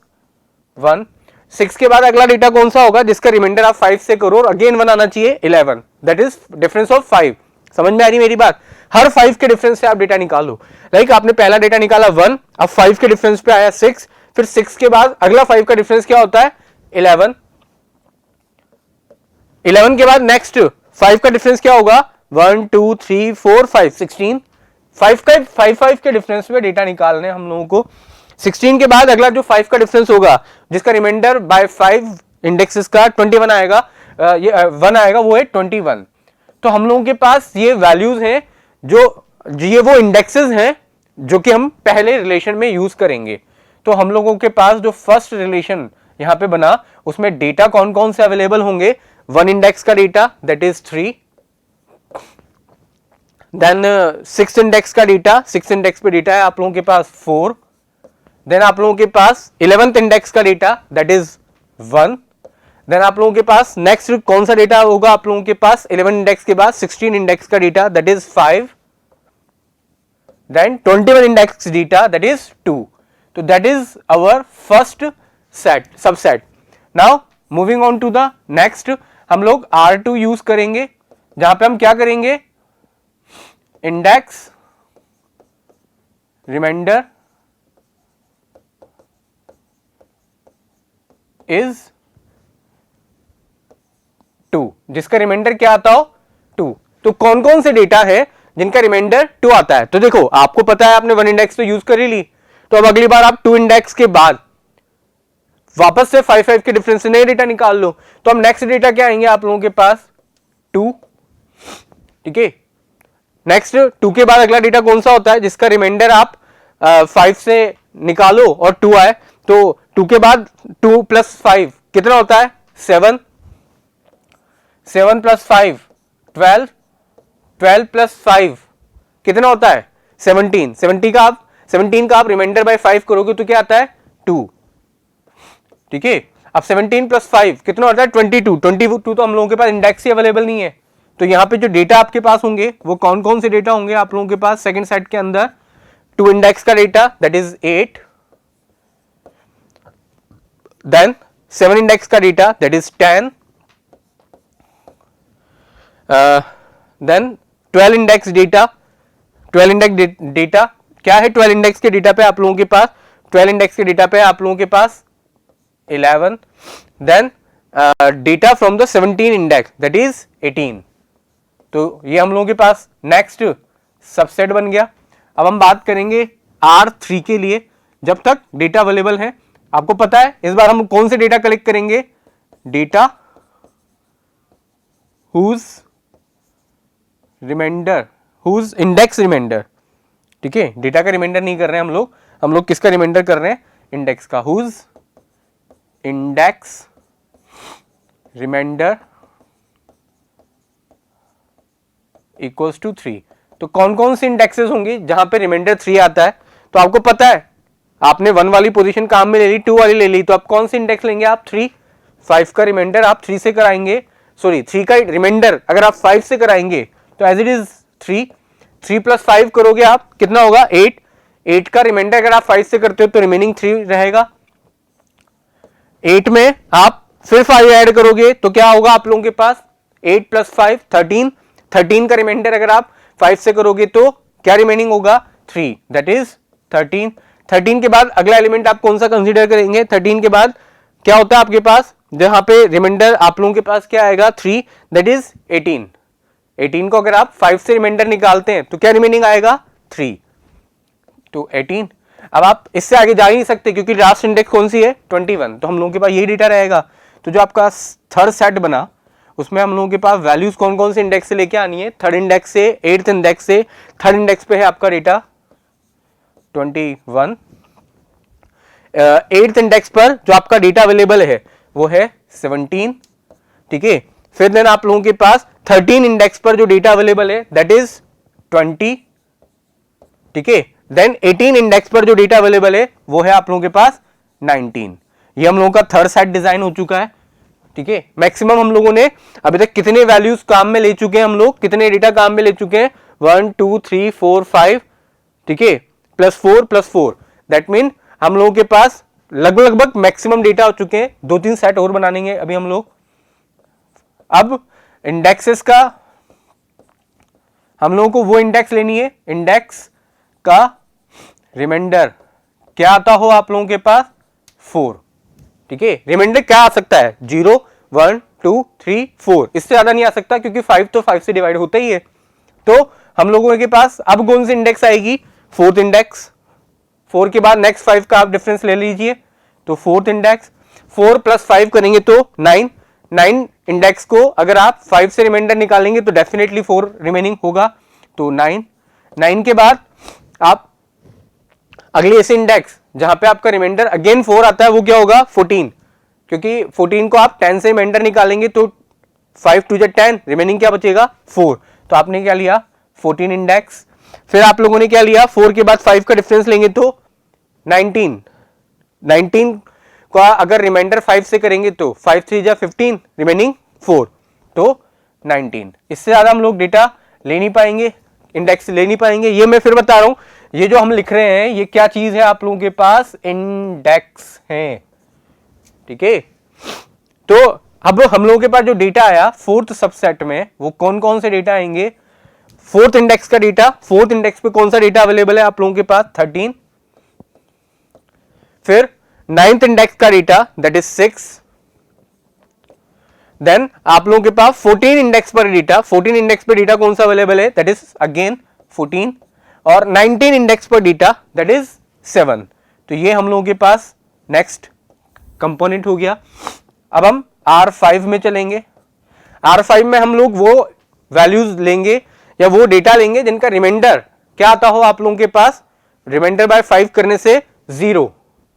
1। 6 के बाद अगला डेटा कौन सा होगा जिसका रिमाइंडर आप 5 से करो और अगेन 1 आना चाहिए 11, दैट इज डिफरेंस ऑफ 5। समझ में आ रही मेरी बात, हर 5 के डिफरेंस से आप डेटा निकालो। लाइक आपने पहला डेटा निकाला 1, अब 5 के डिफरेंस पे आया 6, फिर 6 के बाद अगला 5 का डिफरेंस क्या होता है 11, 11 के बाद नेक्स्ट 5 का डिफरेंस क्या होगा 1 2 3 4 5 16, 5 के डिफरेंस में डेटा निकालने हम लोगों को। 16 के बाद अगला जो 5 का डिफरेंस होगा जिसका रिमाइंडर बाय 5 इंडेक्सेस का 21 आएगा, ये 1 आएगा, वो है 21। तो हम लोगों के पास ये वैल्यूज हैं जो ये वो इंडेक्सेस हैं जो कि हम पहले रिलेशन में यूज करेंगे। तो हम लोगों के पास जो फर्स्ट रिलेशन यहां पे बना उसमें डेटा कौन कौन से अवेलेबल होंगे, 1 इंडेक्स का data that is 3, then 6 index का डेटा, 6 इंडेक्स पे डेटा है आप लोगों के पास 4, देन आप लोगों के पास 11th इंडेक्स का डेटा दैट इज 1, देन आप लोगों के पास नेक्स्ट कौन सा डेटा होगा आप लोगों के पास 11 इंडेक्स के बाद 16 इंडेक्स का data that is 5, then 21 index data that is 2। तो that is our first set subset. Now moving on to the next, हम लोग R2 यूज करेंगे जहां पे हम क्या करेंगे, इंडेक्स रिमाइंडर इज 2, जिसका रिमाइंडर क्या आता हो 2। तो कौन कौन से डेटा है जिनका रिमाइंडर 2 आता है। तो देखो आपको पता है आपने 1 इंडेक्स तो यूज कर ही ली, तो अब अगली बार आप 2 इंडेक्स के बाद वापस से 5 के डिफरेंस से नए डेटा निकाल लो। तो अब नेक्स्ट डेटा क्या आएंगे आप लोगों के पास 2, ठीक है। नेक्स्ट 2 के बाद अगला डेटा कौन सा होता है जिसका रिमाइंडर आप 5 से निकालो और 2 आए। तो 2 के बाद 2 + 5 कितना होता है 7, 7 + 5 12, 12 + 5 कितना होता है 17, 17 का आप रिमाइंडर बाय 5 करोगे तो क्या आता है 2, ठीक है। अब 17 + 5 कितना होता है 22 तो हम लोगों के पास इंडेक्स ही अवेलेबल नहीं है। तो यहां पे जो डेटा आपके पास होंगे वो कौन कौन से डेटा होंगे आप लोगों के पास सेकंड सेट के अंदर, 2 इंडेक्स का data that is 8, then 7 index का data that is 10, then 12 index data, 12 index data क्या है 12 इंडेक्स के डेटा पे आप लोगों के पास 12 इंडेक्स के डेटा पे आप लोगों के पास 11, then data from the 17 index that is 18। तो ये हम लोगों के पास नेक्स्ट सबसेट बन गया। अब हम बात करेंगे R3 के लिए, जब तक डेटा अवेलेबल है आपको पता है इस बार हम कौन से डेटा कलेक्ट करेंगे, data whose remainder, whose index remainder, ठीक है। डेटा का रिमाइंडर नहीं कर रहे हैं हम लोग किसका रिमाइंडर कर रहे हैं इंडेक्स का, whose index remainder equals to 3। तो कौन कौन से इंडेक्सेस होंगी जहां पे रिमाइंडर 3 आता है। तो आपको पता है आपने 1 वाली पोजीशन काम में ले ली, 2 वाली ले ली, तो आप कौन सी इंडेक्स लेंगे आप 3, 5 का रिमाइंडर आप 3 से कराएंगे, सॉरी 3 का रिमाइंडर अगर आप 5 से कराएंगे तो एज इट इज 3 + 5 करोगे आप कितना होगा 8, 8 का रिमाइंडर अगर आप 5 से करते हो तो रिमेनिंग 3 रहेगा, 8 में आप फिर 5 ऐड करोगे तो क्या होगा आप लोगों के पास 8 + 5 13, 13 का रिमाइंडर अगर आप 5 से करोगे तो क्या रिमेनिंग होगा 3, दैट इज 13। 13 के बाद अगला एलिमेंट आप कौन सा कंसीडर करेंगे? 13 के बाद क्या होता है आपके पास, जहां पे रिमाइंडर आप लोगों के पास क्या आएगा 3, दैट इज 18। 18 को अगर आप 5 से रिमाइंडर निकालते हैं तो क्या रिमेनिंग आएगा 3, तो 18। अब आप इससे आगे जा ही नहीं सकते क्योंकि लास्ट इंडेक्स कौन सी है 21, तो हम लोगों के पास यही डेटा रहेगा। तो जो आपका थर्ड सेट बना उसमें हम लोगों के पास वैल्यूज कौन कौन से इंडेक्स से लेके आनी है, थर्ड इंडेक्स से, एट्थ इंडेक्स से। थर्ड इंडेक्स पे है आपका डेटा 21, एट्थ इंडेक्स पर जो आपका डेटा अवेलेबल है वो है 17, ठीक है। फिर देन आप लोगों के पास 13 इंडेक्स पर जो डेटा अवेलेबल है दैट इज 20, ठीक है। देन 18 इंडेक्स पर जो डेटा अवेलेबल है वो है आप लोगों के पास 19। ये हम लोगों का थर्ड सेट डिजाइन हो चुका है, ठीक है। मैक्सिमम हम लोगों ने अभी तक कितने वैल्यूज काम में ले चुके हैं, हम लोग कितने डेटा काम में ले चुके हैं 1 2 3 4 5, ठीक है, +4 दैट मीन हम लोगों के पास लगभग मैक्सिमम डेटा हो चुके हैं। 2-3 सेट और बनाएंगे अभी हम लोग। अब इंडेक्सेस का हम लोगों को वो इंडेक्स लेनी है, इंडेक्स का रिमाइंडर क्या आता हो आप लोगों के पास 4, ठीक है। रिमाइंडर क्या आ सकता है 0 1 2 3 4, इससे ज्यादा नहीं आ सकता क्योंकि 5 तो 5 से डिवाइड होता ही है। तो हम लोगों के पास अब कौन सी इंडेक्स आएगी, फोर्थ इंडेक्स। 4 के बाद नेक्स्ट 5 का आप डिफरेंस ले लीजिए, तो फोर्थ इंडेक्स 4 + 5 करेंगे तो 9। 9 इंडेक्स को अगर आप 5 से रिमाइंडर निकालेंगे तो डेफिनेटली 4 रिमेनिंग होगा, तो 9। 9 के बाद आप अगले ऐसे इंडेक्स जहां पे आपका रिमाइंडर अगेन 4 आता है वो क्या होगा 14, क्योंकि 14 को आप 10 से रिमाइंडर निकालेंगे तो 5 2 10, रिमेनिंग क्या बचेगा 4, तो आपने क्या लिया 14 इंडेक्स। फिर आप लोगों ने क्या लिया 4 के बाद 5 का डिफरेंस लेंगे तो 19। 19 का अगर रिमाइंडर 5 से करेंगे तो 5 3 जा 15, रिमेनिंग 4, तो 19। इससे ज्यादा हम लोग डेटा ले नहीं पाएंगे, इंडेक्स ले नहीं पाएंगे। ये मैं फिर बता रहा हूं, ये जो हम लिख रहे हैं ये क्या चीज है आप लोगों के पास, इंडेक्स है, ठीक है। तो अब हम लोगों के पास जो डेटा आया फोर्थ सबसेट में वो कौन कौन से डेटा आएंगे, फोर्थ इंडेक्स का डेटा। फोर्थ इंडेक्स पे कौन सा डेटा अवेलेबल है आप लोगों के पास 13। फिर नाइन्थ इंडेक्स का डेटा दैट इज 6। देन आप लोगों के पास 14 इंडेक्स पर डेटा, 14 इंडेक्स पर डेटा कौन सा अवेलेबल है दैट इज अगेन 14, और 19 इंडेक्स पर डेटा दैट इज 7। तो ये हम लोगों के पास नेक्स्ट कंपोनेंट हो गया। अब हम R5 में चलेंगे। R5 में हम लोग वो वैल्यूज लेंगे या वो डेटा लेंगे जिनका रिमाइंडर क्या आता हो आप लोगों के पास, रिमाइंडर बाय 5 करने से 0,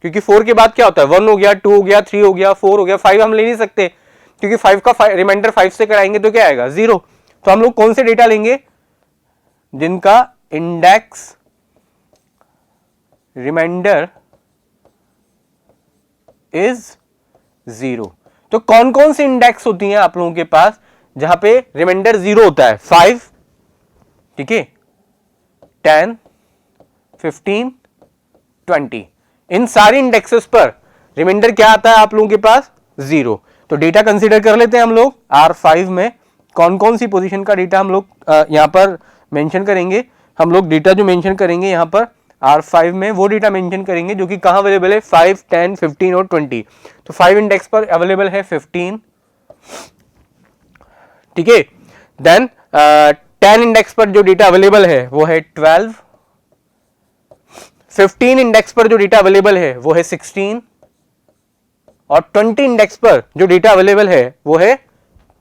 क्योंकि 4 के बाद क्या होता है 1 हो गया, 2 हो गया, 3 हो गया, 4 हो गया, 5 हम ले नहीं सकते क्योंकि 5 का रिमाइंडर 5 से कराएंगे तो क्या आएगा 0। तो हम लोग कौन से डेटा लेंगे जिनका इंडेक्स रिमाइंडर इज 0। तो कौन कौन सी इंडेक्स होती हैं आप लोगों के पास जहां पे रिमाइंडर 0 होता है, 5, ठीक है, 10 15 20, इन सारी इंडेक्सेस पर रिमाइंडर क्या आता है आप लोगों के पास 0। तो डेटा कंसीडर कर लेते हैं हम लोग R5 में कौन कौन सी पोजीशन का डेटा हम लोग यहां पर मेंशन करेंगे। हम लोग डेटा जो मेंशन करेंगे यहां पर R5 में वो डेटा मेंशन करेंगे जो कि कहां अवेलेबल है 5 10 15 और 20। तो 5 इंडेक्स पर अवेलेबल है 15, ठीक है। देन 10 इंडेक्स पर जो डेटा अवेलेबल है वो है 12। 15 इंडेक्स पर जो डेटा अवेलेबल है वो है 16, और 20 इंडेक्स पर जो डेटा अवेलेबल है वो है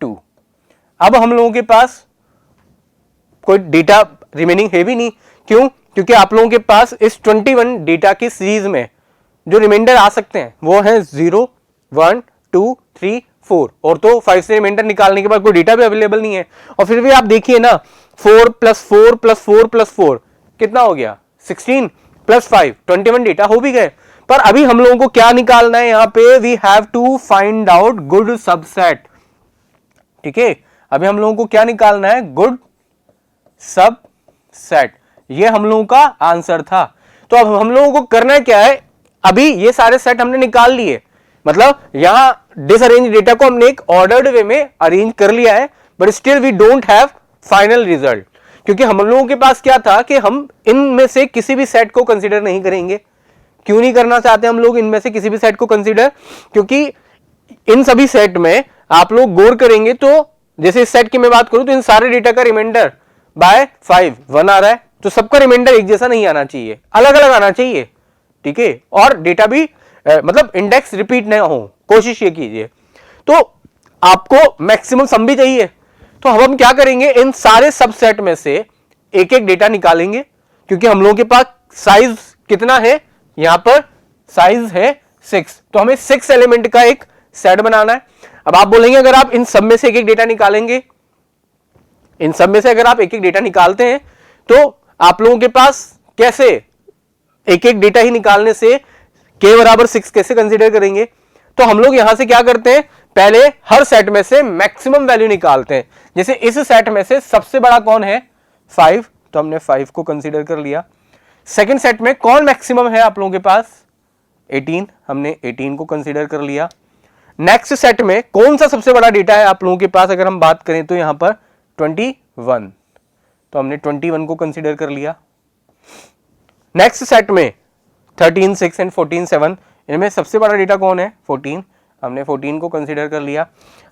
2। अब हम लोगों के पास कोई डेटा रिमेनिंग है भी नहीं, क्यों, क्योंकि आप लोगों के पास इस 21 डेटा की सीरीज में जो रिमाइंडर आ सकते हैं वो है 0 1 2 3 4, और तो 5 से रिमाइंडर निकालने के बाद कोई डेटा भी अवेलेबल नहीं है। और फिर भी आप देखिए ना 4 + 4 + 4 + 4 कितना हो गया 16 + 5 21 डेटा हो भी गए। पर अभी हम लोगों को क्या निकालना है यहां पे, we have to find out good subset, ठीक है। अभी हम लोगों को क्या निकालना है, गुड सबसेट, ये हम लोगों का आंसर था। तो अब हम लोगों को करना क्या है, अभी ये सारे सेट हमने निकाल लिए, मतलब यहां डिसअरेंज डेटा को हमने एक ऑर्डर्ड वे में अरेंज कर लिया है, but still we don't have final result, क्योंकि हम लोगों के पास क्या था कि हम इनमें से किसी भी सेट को कंसीडर नहीं करेंगे। क्यों नहीं करना चाहते हम लोग इनमें से किसी भी सेट को कंसीडर? क्योंकि इन सभी सेट में आप लोग गौर करेंगे तो जैसे इस सेट की मैं बात करूं तो इन सारे डेटा का रिमाइंडर बाय 5 1 आ रहा है, तो सबका रिमाइंडर एक जैसा नहीं आना चाहिए, अलग अलग आना चाहिए, ठीक है। और डेटा भी मतलब इंडेक्स रिपीट ना हो, कोशिश ये कीजिए। तो आपको मैक्सिमम सम भी चाहिए, तो हम क्या करेंगे, इन सारे सबसेट में से एक एक डेटा निकालेंगे, क्योंकि हम लोगों के पास साइज कितना है, यहां पर साइज है 6, तो हमें 6 एलिमेंट का एक सेट बनाना है। अब आप बोलेंगे अगर आप इन सब में से एक एक डेटा निकालेंगे, इन सब में से अगर आप एक एक डेटा निकालते हैं तो आप लोगों के पास कैसे एक एक डेटा ही निकालने से k बराबर 6 कैसे कंसीडर करेंगे? तो हम लोग यहां से क्या करते हैं, पहले हर सेट में से मैक्सिमम वैल्यू निकालते हैं। जैसे इस सेट में से सबसे बड़ा कौन है, 5, तो हमने 5 को कंसीडर कर लिया। सेकंड सेट में कौन मैक्सिमम है आप लोगों के पास, 18, हमने 18 को कंसीडर कर लिया। नेक्स्ट सेट में कौन सा सबसे बड़ा डेटा है आप लोगों के पास, अगर हम बात करें तो यहां पर 21, तो हमने 21 को कंसीडर कर लिया। नेक्स्ट सेट में 13 6 एंड 14 7, इनमें सबसे बड़ा डेटा कौन है, 14, हमने 14 को कंसीडर कर लिया।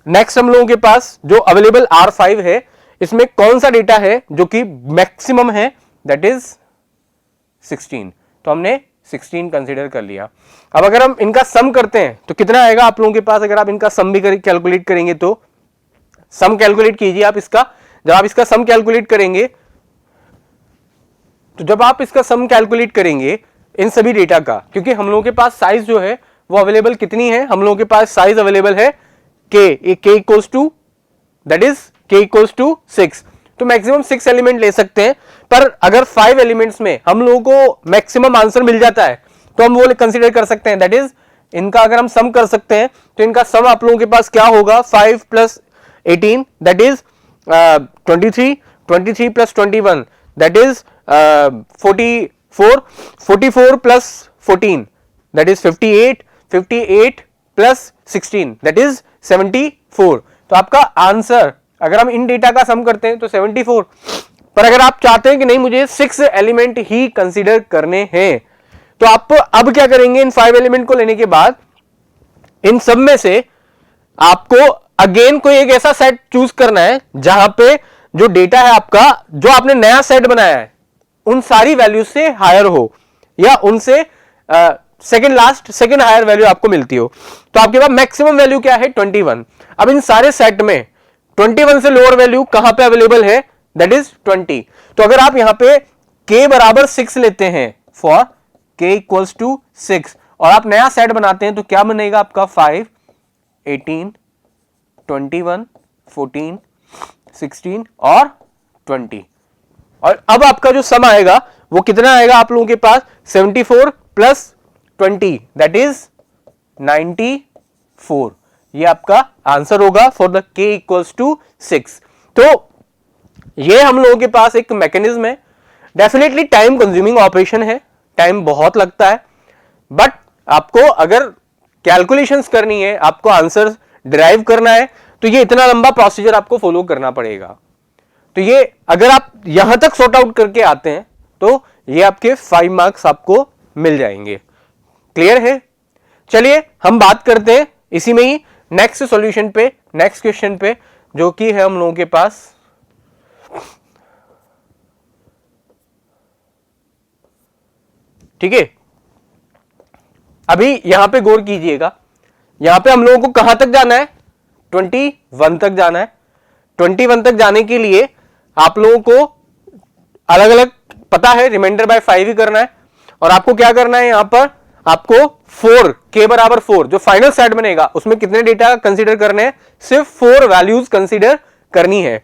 नेक्स्ट हम लोगों के पास जो अवेलेबल R5 है, इसमें कौन सा डेटा है जो कि मैक्सिमम है, दैट इज 16, तो हमने 16 कंसीडर कर लिया। अब अगर हम इनका सम करते हैं तो कितना आएगा आप लोगों के पास, अगर आप इनका सम भी कैलकुलेट करेंगे तो सम कैलकुलेट कीजिए आप इसका। जब आप इसका सम कैलकुलेट करेंगे, तो जब आप इसका सम कैलकुलेट करेंगे इन सभी डेटा का, क्योंकि हम लोगों के पास साइज जो है वो अवेलेबल कितनी है, हम लोगों के पास साइज अवेलेबल है k equals to, that is k equals to 6, तो मैक्सिमम 6 एलिमेंट ले सकते हैं। पर अगर 5 एलिमेंट्स में हम लोगों को मैक्सिमम आंसर मिल जाता है तो हम वो कंसीडर कर सकते हैं, दैट इज इनका अगर हम सम कर सकते हैं तो इनका सम आप लोगों के पास क्या होगा, 5 plus 18 that is 23, 23 plus 21 that is 44, 44 plus 14 that is 58, 58 plus 16 that is 74। तो आपका आंसर अगर हम इन डेटा का सम करते हैं तो 74। पर अगर आप चाहते हैं कि नहीं मुझे 6 एलिमेंट ही कंसीडर करने हैं, तो आप अब क्या करेंगे, इन 5 एलिमेंट को लेने के बाद इन सब में से आपको अगेन कोई एक ऐसा सेट चूज करना है जहां पे जो डेटा है आपका, जो आपने नया सेट बनाया है, उन सारी वैल्यू से हायर हो या उनसे सेकंड हायर वैल्यू आपको मिलती हो। तो आपके पास मैक्सिमम वैल्यू क्या है, 21। अब इन सारे सेट में 21 से लोअर वैल्यू कहां पे अवेलेबल है, दैट इज 20। तो अगर आप यहां पे k बराबर 6 लेते हैं फॉर k इक्वल्स टू 6 और आप नया सेट बनाते हैं तो क्या बनेगा आपका, 5 18 21 14 16 और 20। और अब आपका जो सम आएगा वो कितना आएगा आप लोगों के पास, 74 प्लस 20 दैट इज 94। ये आपका आंसर होगा for the k equals to 6। तो ये हम लोगों के पास एक मैकेनिज्म है। डेफिनेटली टाइम कंज्यूमिंग ऑपरेशन है, टाइम बहुत लगता है, बट आपको अगर कैलकुलेशंस करनी है, आपको आंसर डिराइव करना है, तो ये इतना लंबा प्रोसीजर आपको फॉलो करना पड़ेगा। तो ये अगर आप यहां तक सॉर्ट आउट करके आते हैं तो ये आपके 5 मार्क्स आपको मिल जाएंगे। क्लियर है? चलिए हम बात करते हैं इसी में ही नेक्स्ट सॉल्यूशन पे, नेक्स्ट क्वेश्चन पे, जो कि है हम लोगों के पास ठीक है। अभी यहां पे गौर कीजिएगा, यहां पे हम लोगों को कहां तक जाना है, 21 तक जाना है। 21 तक जाने के लिए आप लोगों को अलग अलग पता है, रिमाइंडर बाय 5 ही करना है। और आपको क्या करना है, यहां पर आपको 4 k बराबर 4 जो फाइनल सेट बनेगा उसमें कितने डेटा कंसीडर करने हैं, सिर्फ 4 वैल्यूज कंसीडर करनी है।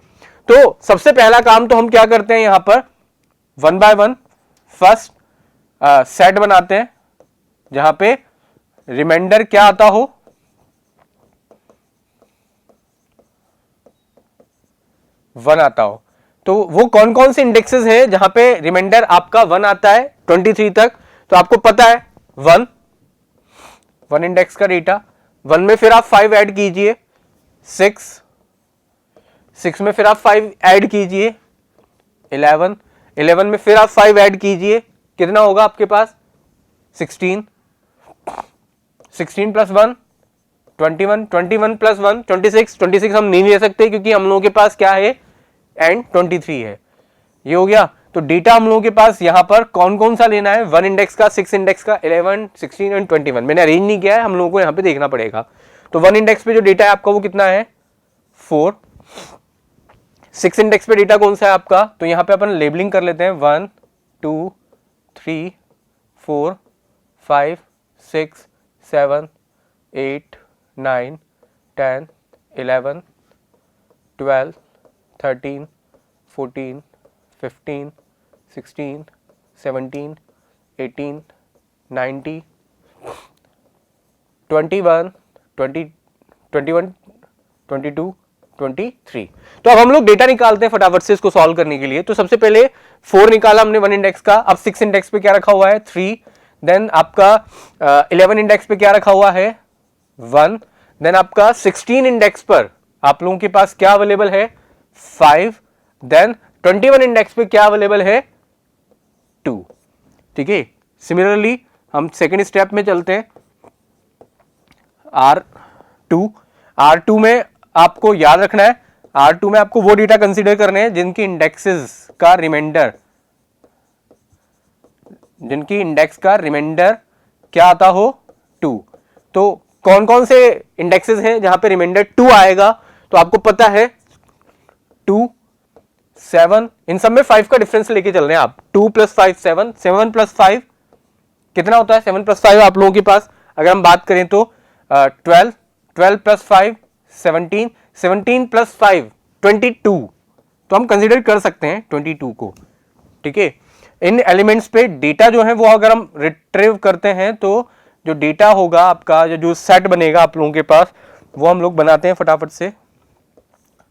तो सबसे पहला काम तो हम क्या करते हैं, यहां पर 1 बाय 1 फर्स्ट सेट बनाते हैं जहां पे रिमाइंडर क्या आता हो, 1 आता हो। तो वो कौन कौन से इंडेक्सेस हैं जहां पे रिमाइंडर आपका 1 आता है 23 तक, तो आपको पता है 1 इंडेक्स का डेटा, 1 में फिर आप 5 ऐड कीजिए, 6 में फिर आप 5 ऐड कीजिए, 11, 11 में फिर आप 5 ऐड कीजिए, कितना होगा आपके पास 16, 16 प्लस 1 21, 21 प्लस 1 26, 26 हम नहीं ले सकते क्योंकि हम लोगों के पास क्या है एंड 23 है। ये हो गया। तो डेटा हम लोगों के पास यहां पर कौन कौन सा लेना है, 1 इंडेक्स का, 6 इंडेक्स का, 11, 16 एंड 21। मैंने अरेंज नहीं किया है, हम लोगों को यहां पे देखना पड़ेगा। तो 1 इंडेक्स पे जो डेटा है आपका वो कितना है 4, 6 इंडेक्स पे डेटा कौन सा है आपका, तो यहां पे अपन लेबलिंग कर लेते हैं 1 2 3 4 5 6 7 8 9 10 11 12 13 14 15 16 17 18 19 21 20 21 22 23। तो अब हम लोग डेटा निकालते हैं फटाफट से इसको सॉल्व करने के लिए। तो सबसे पहले 4 निकाला हमने 1 इंडेक्स का, अब 6 इंडेक्स पे क्या रखा हुआ है 3, देन आपका 11 इंडेक्स पे क्या रखा हुआ है 1, देन आपका 16 इंडेक्स पर आप लोगों के पास क्या अवेलेबल है 5, देन 21 इंडेक्स पे क्या अवेलेबल है 2। ठीक है, सिमिलरली हम सेकेंड स्टेप में चलते हैं R2 में आपको याद रखना है, R2 में आपको वो डेटा कंसीडर करने हैं जिनकी इंडेक्सेस का रिमाइंडर क्या आता हो 2। तो कौन कौन से इंडेक्सेस हैं जहां पे रिमाइंडर 2 आएगा, तो आपको पता है 2 7, इन सब में 5 का डिफरेंस लेके चल रहे हैं आप, 2 प्लस 5 7, 7 प्लस 5 कितना होता है 7 प्लस 5 आप लोगों के पास अगर हम बात करें तो 12, 12 प्लस 5 17, 17 प्लस 5 22, तो हम कंसीडर कर सकते हैं 22 को। ठीक है, इन एलिमेंट्स पे डेटा जो है वो अगर हम रिट्रीव करते हैं तो जो डेटा होगा आपका, जो सेट बनेगा आप लोगों के पास, वो हम लोग बनाते हैं फटाफट से।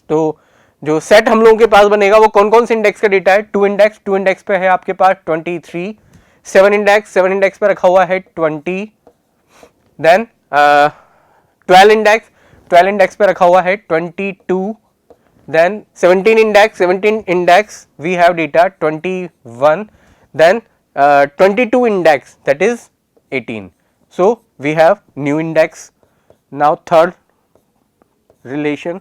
तो जो सेट हम लोगों के पास बनेगा वो कौन कौन से इंडेक्स का डेटा है, 2 इंडेक्स पे है आपके पास 23, 7 इंडेक्स पे रखा हुआ है 20, देन 12 इंडेक्स पे रखा हुआ है 22, then 17 index we have data 21, then 22 index that is 18, so we have new index. Now third relation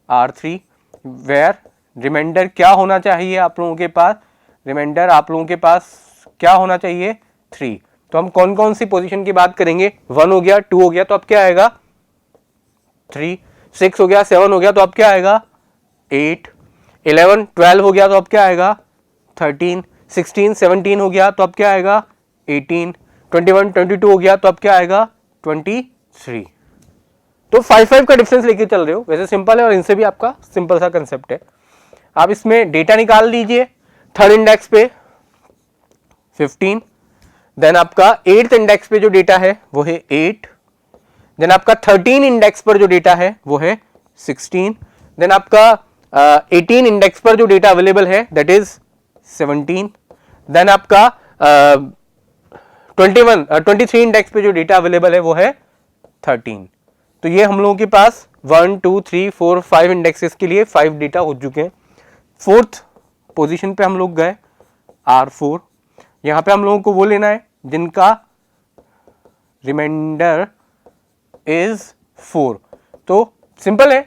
R3 where remainder क्या होना चाहिए आप लोगों के पास, रिमाइंडर आप लोगों के पास क्या होना चाहिए 3। तो हम कौन कौन सी पोजीशन की बात करेंगे, 1 हो गया, 2 हो गया, तो अब क्या आएगा 3, 6 हो गया, 7 हो गया, तो अब क्या आएगा 8, 11 12 हो गया, तो अब क्या आएगा 13, 16 17 हो गया, तो अब क्या आएगा 18, 21 22 हो गया, तो अब क्या आएगा 23। तो 5 का डिफरेंस लेके चल रहे हो, वैसे सिंपल है और इनसे भी आपका सिंपल सा कंसेप्ट है। आप इसमें डेटा निकाल लीजिए, थर्ड इंडेक्स पे 15, देन आपका 8th इंडेक्स पे जो डेटा है वो है 8, देन आपका 13 इंडेक्स पर जो डेटा है वो है 16, देन आपका 18 इंडेक्स पर जो डेटा अवेलेबल है दैट इज 17, देन आपका 23 इंडेक्स पे जो डेटा अवेलेबल है वो है 13। तो ये हम लोगों के पास 1 2 3 4 5 इंडेक्सेस के लिए 5 डेटा हो चुके हैं। फोर्थ पोजीशन पे हम लोग गए R4, यहां पे हम लोगों को वो लेना है जिनका रिमाइंडर इज 4। तो सिंपल है,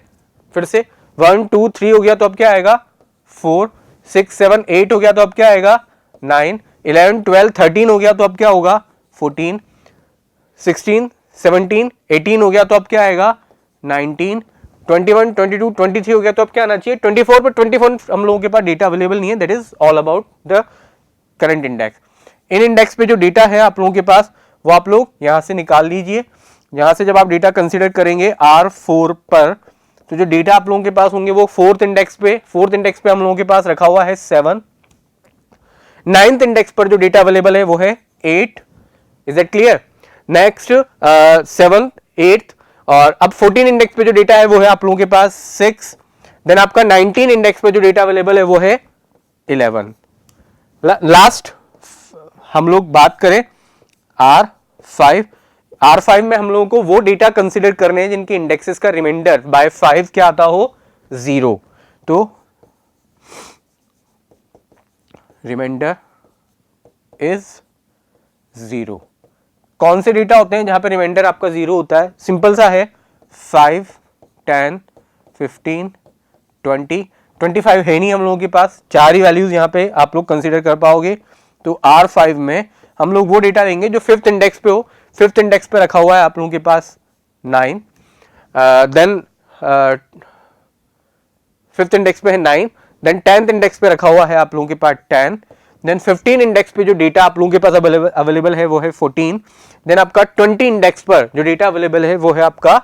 फिर से 1 2 3 हो गया, तो अब क्या आएगा 4, 6 7 8 हो गया, तो अब क्या आएगा 9, 11 12 13 हो गया, तो अब क्या होगा 14, 16 17 18 हो गया, तो अब क्या आएगा 19, 21 22 23 हो गया, तो अब क्या आना चाहिए 24। पर 24 हम लोगों के पास डेटा अवेलेबल नहीं है, that is all about the current index. In index पे जो डेटा है आप लोगों के पास वो आप लोग यहां से निकाल लीजिए। यहां से जब आप डेटा कंसीडर करेंगे R4 पर, तो जो डेटा आप लोगों के पास होंगे वो फोर्थ इंडेक्स पे हम लोगों के पास रखा हुआ है 7, 9th इंडेक्स पर जो डेटा अवेलेबल है वो है 8। Is that clear? Next 7th 8th, और अब 14 इंडेक्स पे जो डेटा है वो है आप लोगों के पास 6, देन आपका 19 इंडेक्स पे जो डेटा अवेलेबल है वो है 11। लास्ट हम लोग बात करें R5 में हम लोगों को वो डेटा कंसीडर करने हैं जिनके इंडेक्सेस का रिमाइंडर बाय 5 क्या आता हो 0। तो रिमाइंडर इज 0। कौन से डेटा होते हैं जहां पे रिमाइंडर आपका 0 होता है? सिंपल सा है, 5, 10, 15, 20, 25 है नहीं हम लोगों के पास, 4 ही वैल्यूज यहाँ पे आप लोग कंसीडर कर पाओगे। तो R5 में हम लोग वो डेटा लेंगे जो 5th इंडेक्स पे हो। 5th इंडेक्स पे रखा हुआ है आप लोगों के पास 9, देन 5th इंडेक्स पे है 9, देन 10th इंडेक्स पे रखा हुआ है आप लोगों के पास 10, देन 15 इंडेक्स पे जो डेटा आप लोगों के पास अवेलेबल है वो है 14, देन आपका 20 इंडेक्स पर जो डेटा अवेलेबल है वो है आपका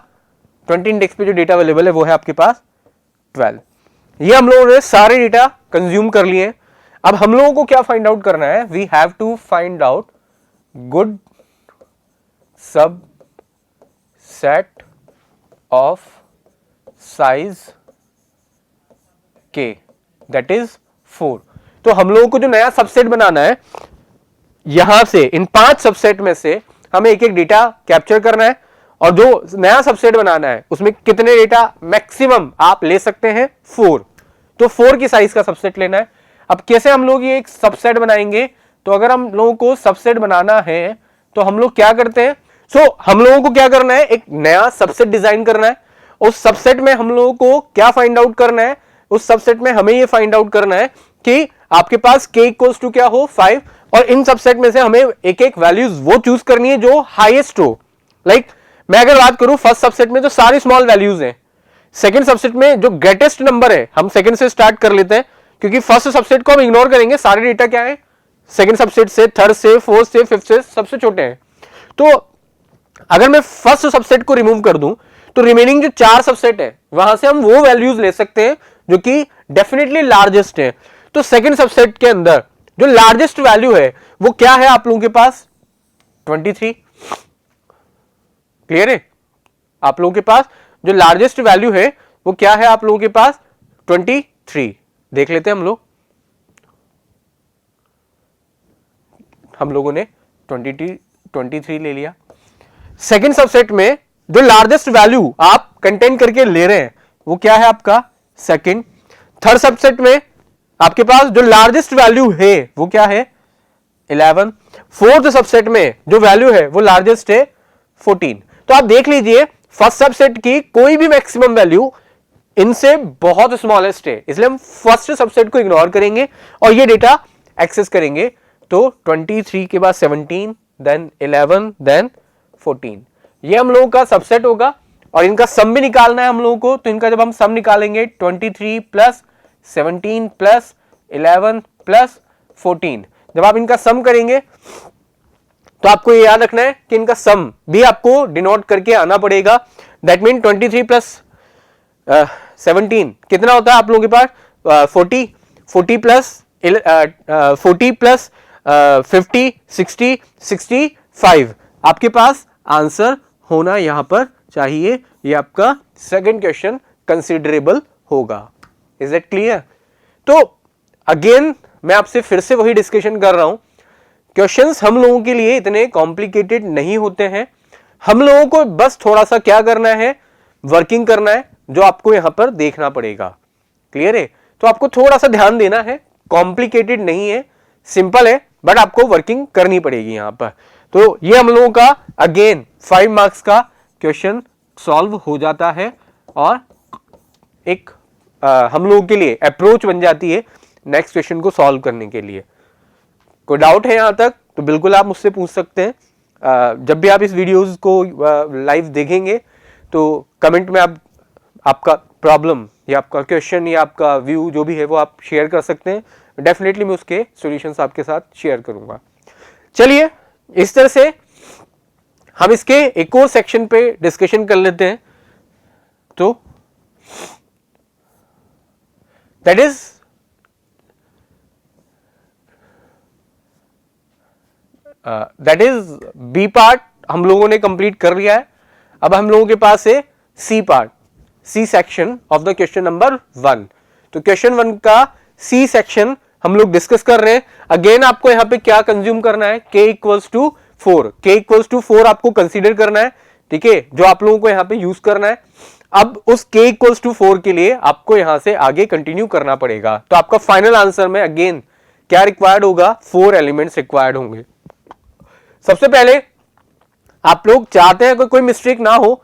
20 इंडेक्स पे जो डेटा अवेलेबल है वो है आपके पास 12। ये हम लोगों ने सारे डेटा कंज्यूम कर लिए। अब हम लोगों को क्या फाइंड आउट करना है? We have to find out good subset of size के, दैट इज 4। तो हम लोगों को जो नया सबसेट बनाना है, यहां से इन 5 सबसेट में से हमें एक एक डेटा कैप्चर करना है, और जो नया सबसेट बनाना है उसमें कितने डेटा मैक्सिमम आप ले सकते हैं? 4। तो 4 की साइज का सबसेट लेना है। अब कैसे हम लोग ये एक सबसेट बनाएंगे? तो अगर हम लोगों को सबसेट बनाना है तो हम लोग क्या करते हैं? हम लोगों को क्या करना है? एक नया सबसेट डिजाइन करना है। उस सबसेट में हम लोगों को क्या फाइंड आउट करना है? उस सबसेट में हमें ये फाइंड आउट करना है कि आपके पास k इक्वल्स टू क्या हो? 5, और इन सबसेट में से हमें एक एक वैल्यूज वो चूज करनी है जो हाईएस्ट हो। लाइक मैं अगर बात करूं फर्स्ट सबसेट में तो सारी स्मॉल वैल्यूज हैं। सेकंड सबसेट में जो ग्रेटेस्ट नंबर है, हम सेकंड से स्टार्ट कर लेते हैं क्योंकि फर्स्ट सबसेट को हम इग्नोर करेंगे, सारे डेटा क्या है? सेकंड सबसेट से, थर्ड से, फोर्थ से, फिफ्थ से सबसे छोटे हैं। तो अगर मैं फर्स्ट सबसेट को रिमूव कर दूं तो रिमेनिंग जो 4 सबसेट है वहां से हम वो वैल्यूज ले सकते हैं जो कि डेफिनेटली लार्जेस्ट है। तो सेकंड सबसेट के अंदर जो लार्जेस्ट वैल्यू है वो क्या है आप लोगों के पास? 23। क्लियर है? आप लोगों के पास जो लार्जेस्ट वैल्यू है वो क्या है आप लोगों के पास? 23। देख लेते हैं हम लोगों ने 23 ले लिया। सेकंड सबसेट में जो लार्जेस्ट वैल्यू आप कंटेन करके ले रहे हैं वो क्या है आपका? सेकंड। थर्ड सबसेट में आपके पास जो लार्जेस्ट वैल्यू है वो क्या है? 11। फोर्थ सबसेट में जो वैल्यू है वो लार्जेस्ट है 14। तो आप देख लीजिए फर्स्ट सबसेट की कोई भी मैक्सिमम वैल्यू इनसे बहुत स्मॉलेस्ट है, इसलिए हम फर्स्ट सबसेट को इग्नोर करेंगे और ये डेटा एक्सेस करेंगे। तो 23 के बाद 17, देन 11, देन 14, ये हम लोगों का सबसेट होगा और इनका सम भी निकालना है हम लोगों को। तो इनका जब हम सम निकालेंगे 23 प्लस 17 प्लस 11 प्लस 14, जब आप इनका सम करेंगे तो आपको ये याद रखना है कि इनका सम भी आपको डिनोट करके आना पड़ेगा। दैट मीन 23 प्लस 17 कितना होता है आप लोगों के पास? 40 प्लस 50, 60, 65 आपके पास आंसर होना यहां पर चाहिए। ये आपका सेकंड क्वेश्चन कंसिडरेबल होगा। Is that clear? तो अगेन मैं आपसे फिर से वही डिस्कशन कर रहा हूं, क्वेश्चंस हम लोगों के लिए इतने कॉम्प्लिकेटेड नहीं होते हैं। हम लोगों को बस थोड़ा सा क्या करना है? वर्किंग करना है, जो आपको यहां पर देखना पड़ेगा। क्लियर है? तो आपको थोड़ा सा ध्यान देना है, कॉम्प्लिकेटेड नहीं है, सिंपल है, बट आपको वर्किंग करनी पड़ेगी यहां पर। तो ये हम लोगों का अगेन 5 मार्क्स का क्वेश्चन सॉल्व हो जाता है और एक हम लोगों के लिए अप्रोच बन जाती है नेक्स्ट क्वेश्चन को सॉल्व करने के लिए। कोई डाउट है यहां तक तो बिल्कुल आप मुझसे पूछ सकते हैं। जब भी आप इस वीडियोस को लाइव देखेंगे तो कमेंट में आप आपका प्रॉब्लम या आपका क्वेश्चन या आपका व्यू जो भी है वो आप शेयर कर सकते हैं। डेफिनेटली मैं उसके सॉल्यूशंस आपके साथ शेयर करूंगा। चलिए इस तरह से हम इसके एक और सेक्शन पे डिस्कशन कर लेते हैं। तो दैट इज बी पार्ट हम लोगों ने कंप्लीट कर लिया है। अब हम लोगों के पास है C part, C section of the question number 1। तो क्वेश्चन 1 का सी सेक्शन हम लोग डिस्कस कर रहे हैं। अगेन आपको यहां पे क्या कंज्यूम करना है? k equals to 4, k equals to 4 आपको कंसीडर करना है, ठीक है, जो आप लोगों को यहां पे यूज करना है। अब उस k इक्वल्स टू 4 के लिए आपको यहां से आगे कंटिन्यू करना पड़ेगा। तो आपका फाइनल आंसर में अगेन क्या रिक्वायर्ड होगा, 4 एलिमेंट्स रिक्वायर्ड होंगे। सबसे पहले आप लोग चाहते हैं कोई मिस्टेक ना हो,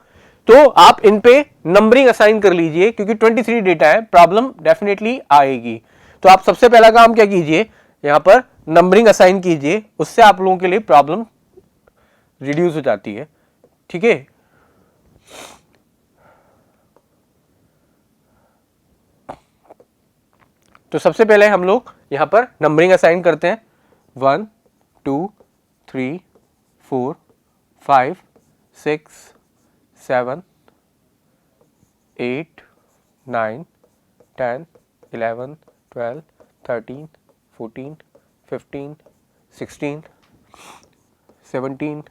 तो आप इन पे नंबरिंग असाइन कर लीजिए, क्योंकि 23 डेटा है, प्रॉब्लम डेफिनेटली आएगी। तो आप सबसे पहला काम क्या कीजिए, यहां पर नंबरिंग असाइन कीजिए, उससे आप लोगों के लिए प्रॉब्लम रिड्यूस हो जाती है। ठीक है, तो सबसे पहले हम लोग यहां पर नंबरिंग असाइन करते हैं, 1 2 3 4 5 6 7 8 9 10 11 12 13 14 15 16 17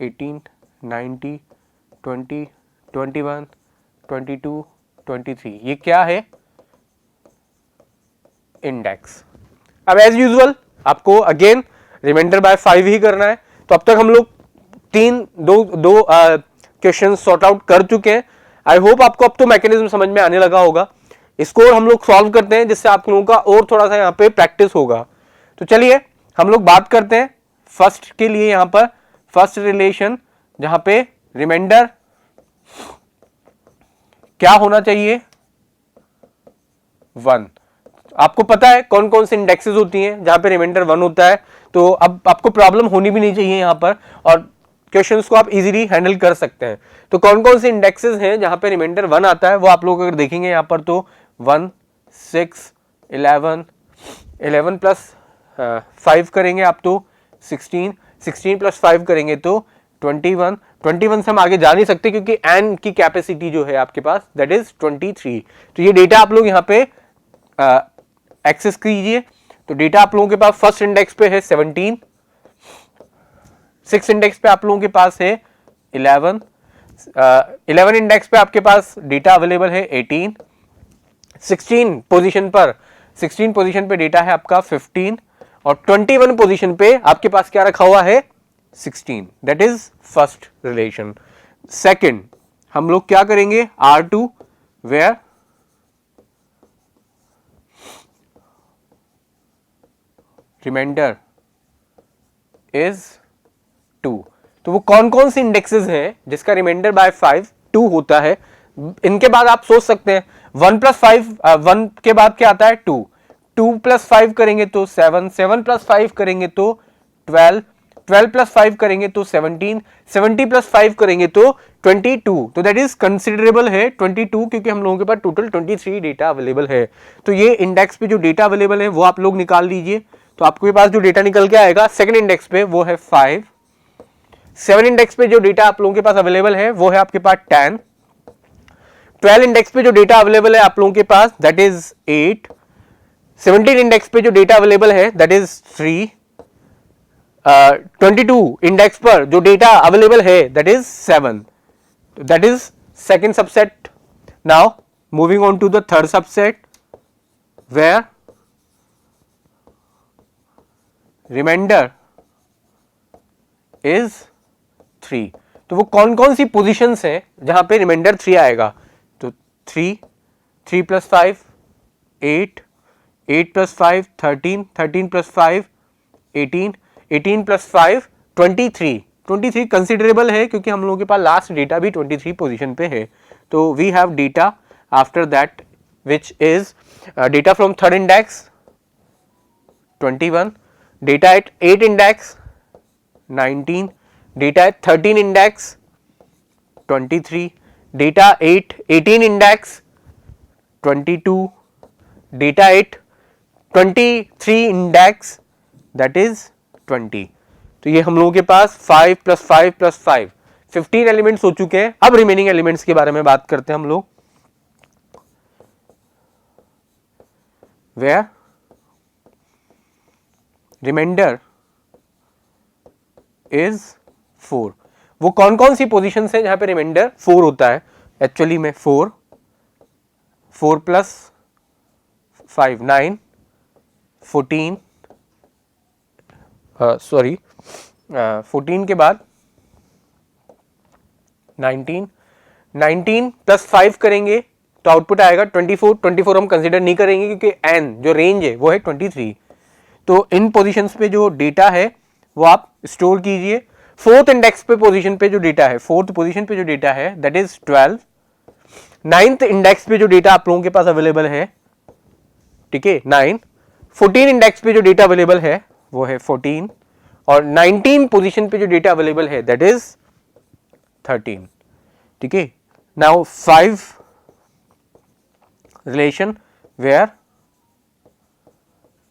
18 19 20 21 22 23। ये क्या है, इंडेक्स। अब एज यूजुअल आपको अगेन रिमाइंडर बाय 5 ही करना है। तो अब तक हम लोग दो क्वेश्चन सॉर्ट आउट कर चुके हैं। आई होप आपको अब तो मैकेनिज्म समझ में आने लगा होगा। इसको हम लोग सॉल्व करते हैं, जिससे आप लोगों का और थोड़ा सा यहाँ पे प्रैक्टिस होगा। तो चलिए हम लोग बात करते हैं फर्स्ट के लिए, यहाँ पर फर्स्ट रिलेशन, जहां पे रिमाइंडर क्या होना चाहिए, 1। आपको पता है कौन कौन सी इंडेक्सेस होती हैं जहां पे रिमाइंडर 1 होता है। तो अब आपको प्रॉब्लम होनी भी नहीं चाहिए यहां पर, और क्वेश्चंस को आप इजीली हैंडल कर सकते हैं। तो कौन कौन सी इंडेक्सेस हैं जहां पे रिमाइंडर 1 आता है, वो आप लोग अगर देखेंगे यहां पर, तो 1 6 11 11 प्लस 5 करेंगे आप तो 16 16 प्लस 5 करेंगे तो 21 21 से हम आगे जा नहीं सकते, क्योंकि एन की कैपेसिटी जो है आपके पास दैट इज 23। तो ये डेटा आप लोग यहाँ पे एक्सेस कीजिए। तो डेटा आप लोगों के पास फर्स्ट इंडेक्स पे है 17, 6 इंडेक्स पे आप लोगों के पास है 11, 11 इंडेक्स पे आपके पास डेटा अवेलेबल है 18, 16 पोजीशन पे डेटा है आपका 15, और 21 पोजीशन पे आपके पास क्या रखा हुआ है, 16। That is first relation. Second हम लोग क्या करेंगे, R2 वेयर रिमाइंडर इज 2। तो वो कौन कौन सी इंडेक्सेस हैं जिसका रिमाइंडर बाय 5 2 होता है। इनके बाद आप सोच सकते हैं 1 प्लस 5, 1 के बाद क्या आता है 2, 2 प्लस 5 करेंगे तो 7, 7 प्लस 5 करेंगे तो 12, 12 प्लस 5 करेंगे तो 17, 70 प्लस 5 करेंगे तो 22। तो दैट इज कंसिडरेबल है 22, क्योंकि हम लोगों के पास टोटल 23 डेटा अवेलेबल है। तो ये इंडेक्स पे जो डेटा अवेलेबल है वो आप लोग निकाल लीजिए। तो आपके पास जो डेटा निकल के आएगा सेकंड इंडेक्स पे वो है 5, 7 इंडेक्स पे जो डेटा आप लोगों के पास अवेलेबल है वो है आपके पास 10, 12 इंडेक्स पे जो डेटा अवेलेबल है आप लोगों के पास दैट इज 8, 17 इंडेक्स पे जो डेटा अवेलेबल है दैट इज 3, 22 इंडेक्स पर जो डेटा अवेलेबल है that is 7। That is second subset. Now moving on to the third subset where remainder is 3। तो वो कौन कौन सी पोजीशंस हैं जहां पे रिमाइंडर 3 आएगा, तो 3, 3 plus 5 8, 8 plus 5 13, 13 plus 5 18, 18 plus 5 23, 23 considerable है, क्योंकि हम लोगों के पास लास्ट डेटा भी 23 पोजीशन पे है। तो we have data after that which is data from third index 21, data at 8 index 19, data at 13 index 23, data 18 index 22, data at 23 index that is 20। तो ये हम लोगों के पास 5 प्लस 5 प्लस 5 15 एलिमेंट्स हो चुके हैं। अब रिमेनिंग एलिमेंट्स के बारे में बात करते हैं हम लोग, वेयर रिमाइंडर इज 4। वो कौन कौन सी पोजीशन है जहां पे रिमाइंडर 4 होता है, एक्चुअली में 4, 4 प्लस 5 9, 14 सॉरी 14 के बाद 19, 19 प्लस 5 करेंगे तो आउटपुट आएगा 24, 24 हम कंसीडर नहीं करेंगे क्योंकि एन जो रेंज है वो है 23। तो इन पोजीशंस पे जो डेटा है वो आप स्टोर कीजिए। फोर्थ इंडेक्स पे पोजीशन पे जो डेटा है, फोर्थ पोजीशन पे जो डेटा है दैट इज 12। नाइन्थ इंडेक्स पे जो डेटा आप लोगों के पास अवेलेबल है, ठीक है 9। 14 इंडेक्स पे जो डेटा अवेलेबल है वो है 14, और 19 पोजीशन पे जो डेटा अवेलेबल है दैट इज 13, ठीक है। Now 5 relation where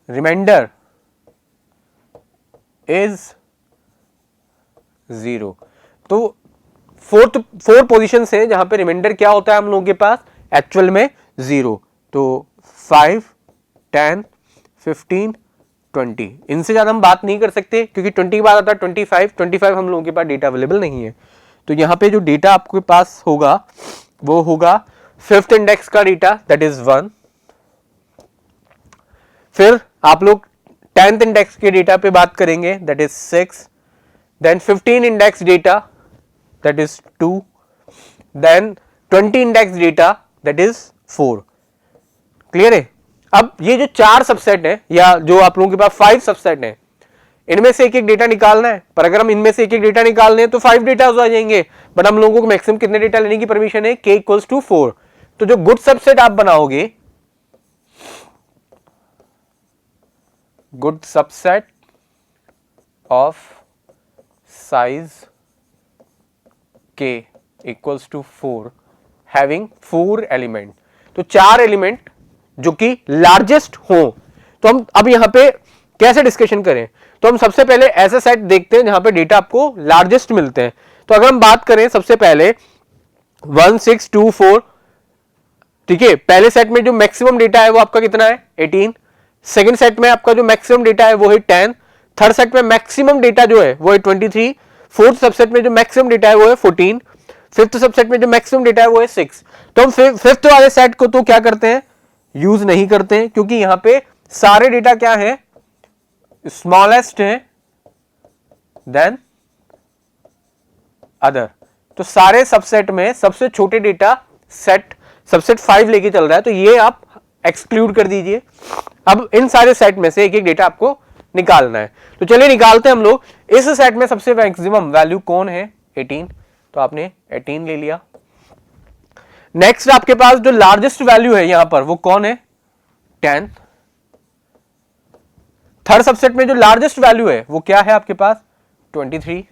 remainder is 0। तो फोर पोजीशन है जहां पे रिमाइंडर क्या होता है हम लोगों के पास एक्चुअल में 0। तो 5, 10, 15, 20, इनसे ज्यादा हम बात नहीं कर सकते क्योंकि 20 के बाद आता है 25 हम लोगों के पास डेटा अवेलेबल नहीं है। तो यहां पे जो डेटा आपके पास होगा वो होगा फिफ्थ इंडेक्स का डेटा दैट इज 1। फिर आप लोग 10th इंडेक्स के डेटा पे बात करेंगे that is 6। Then 15 index data that is 2। Then 20 index data that is 4। Clear है। अब ये जो 4 सबसेट है या जो आप लोगों के पास 5 सबसेट है, इनमें से एक एक डेटा निकालना है। पर अगर हम इनमें से एक एक डेटा निकालने हैं तो 5 डेटा आ जाएंगे, बट हम लोगों को मैक्सिमम कितने डेटा लेने की परमिशन है, k इक्वल्स टू 4। तो जो गुड सबसेट आप बनाओगे, good subset of size k equals to 4 having 4 element. तो 4 एलिमेंट जो कि लार्जेस्ट हो। तो हम अब यहां पे कैसे डिस्कशन करें, तो हम सबसे पहले ऐसे सेट देखते हैं जहां पे डेटा आपको लार्जेस्ट मिलते हैं। तो अगर हम बात करें सबसे पहले 1, 6, 2, 4, ठीक है, पहले सेट में जो मैक्सिमम डेटा है वो आपका कितना है 18। सेकंड सेट में आपका जो मैक्सिमम डेटा है वो है 10। थर्ड सेट में मैक्सिमम डेटा जो है वो है 23। फोर्थ सबसेट में जो मैक्सिमम डेटा है वो है 14। फिफ्थ सबसेट में जो मैक्सिमम डेटा है वो है 6। तो हम फिफ्थ वाले सेट को तो क्या करते हैं, यूज नहीं करते हैं, क्योंकि यहां पे सारे डेटा क्या है, स्मॉलेस्ट है देन अदर। तो सारे सबसेट में सबसे छोटे डेटा सेट सबसेट 5 लेके चल रहा है, तो ये आप एक्सक्लूड कर दीजिए। अब इन सारे सेट में से एक एक डेटा आपको निकालना है। तो चलिए निकालते हैं हम लोग। इस सेट में सबसे मैक्सिमम वैल्यू कौन है 18, तो आपने 18 ले लिया। नेक्स्ट आपके पास जो लार्जेस्ट वैल्यू है यहां पर वो कौन है 10। थर्ड सबसेट में जो लार्जेस्ट वैल्यू है वो क्या है आपके पास 23।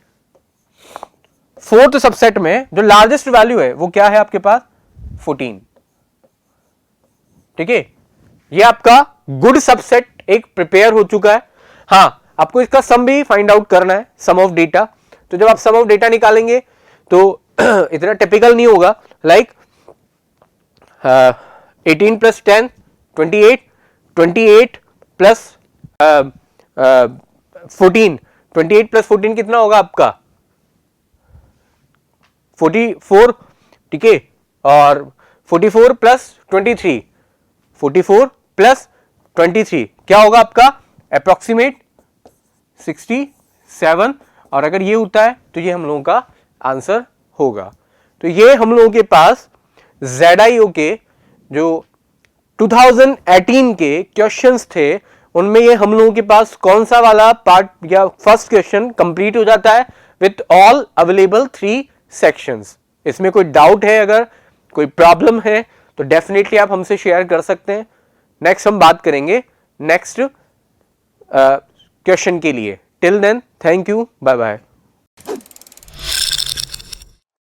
फोर्थ सबसेट में जो लार्जेस्ट वैल्यू है वो क्या है आपके पास 14। ठीक है, ये आपका गुड सबसेट एक प्रिपेयर हो चुका है। हां, आपको इसका सम भी फाइंड आउट करना है, सम ऑफ डेटा। तो जब आप सम ऑफ डेटा निकालेंगे तो इतना टिपिकल नहीं होगा, लाइक 18 प्लस 10 28, 28 प्लस 14, 28 प्लस 14 कितना होगा आपका 44, ठीक है। और 44 प्लस 23, 44 प्लस 23 क्या होगा आपका अप्रोक्सीमेट 67। और अगर ये होता है तो ये हम लोगों का आंसर होगा। तो ये हम लोगों के पास ZIO के जो 2018 के क्वेश्चंस थे उनमें ये हम लोगों के पास कौन सा वाला पार्ट या फर्स्ट क्वेश्चन कंप्लीट हो जाता है विथ ऑल अवेलेबल 3 सेक्शंस। इसमें कोई डाउट है, अगर कोई प्रॉब्लम है तो डेफिनेटली आप हमसे शेयर कर सकते हैं। नेक्स्ट हम बात करेंगे नेक्स्ट क्वेश्चन के लिए। Till then thank you, bye bye.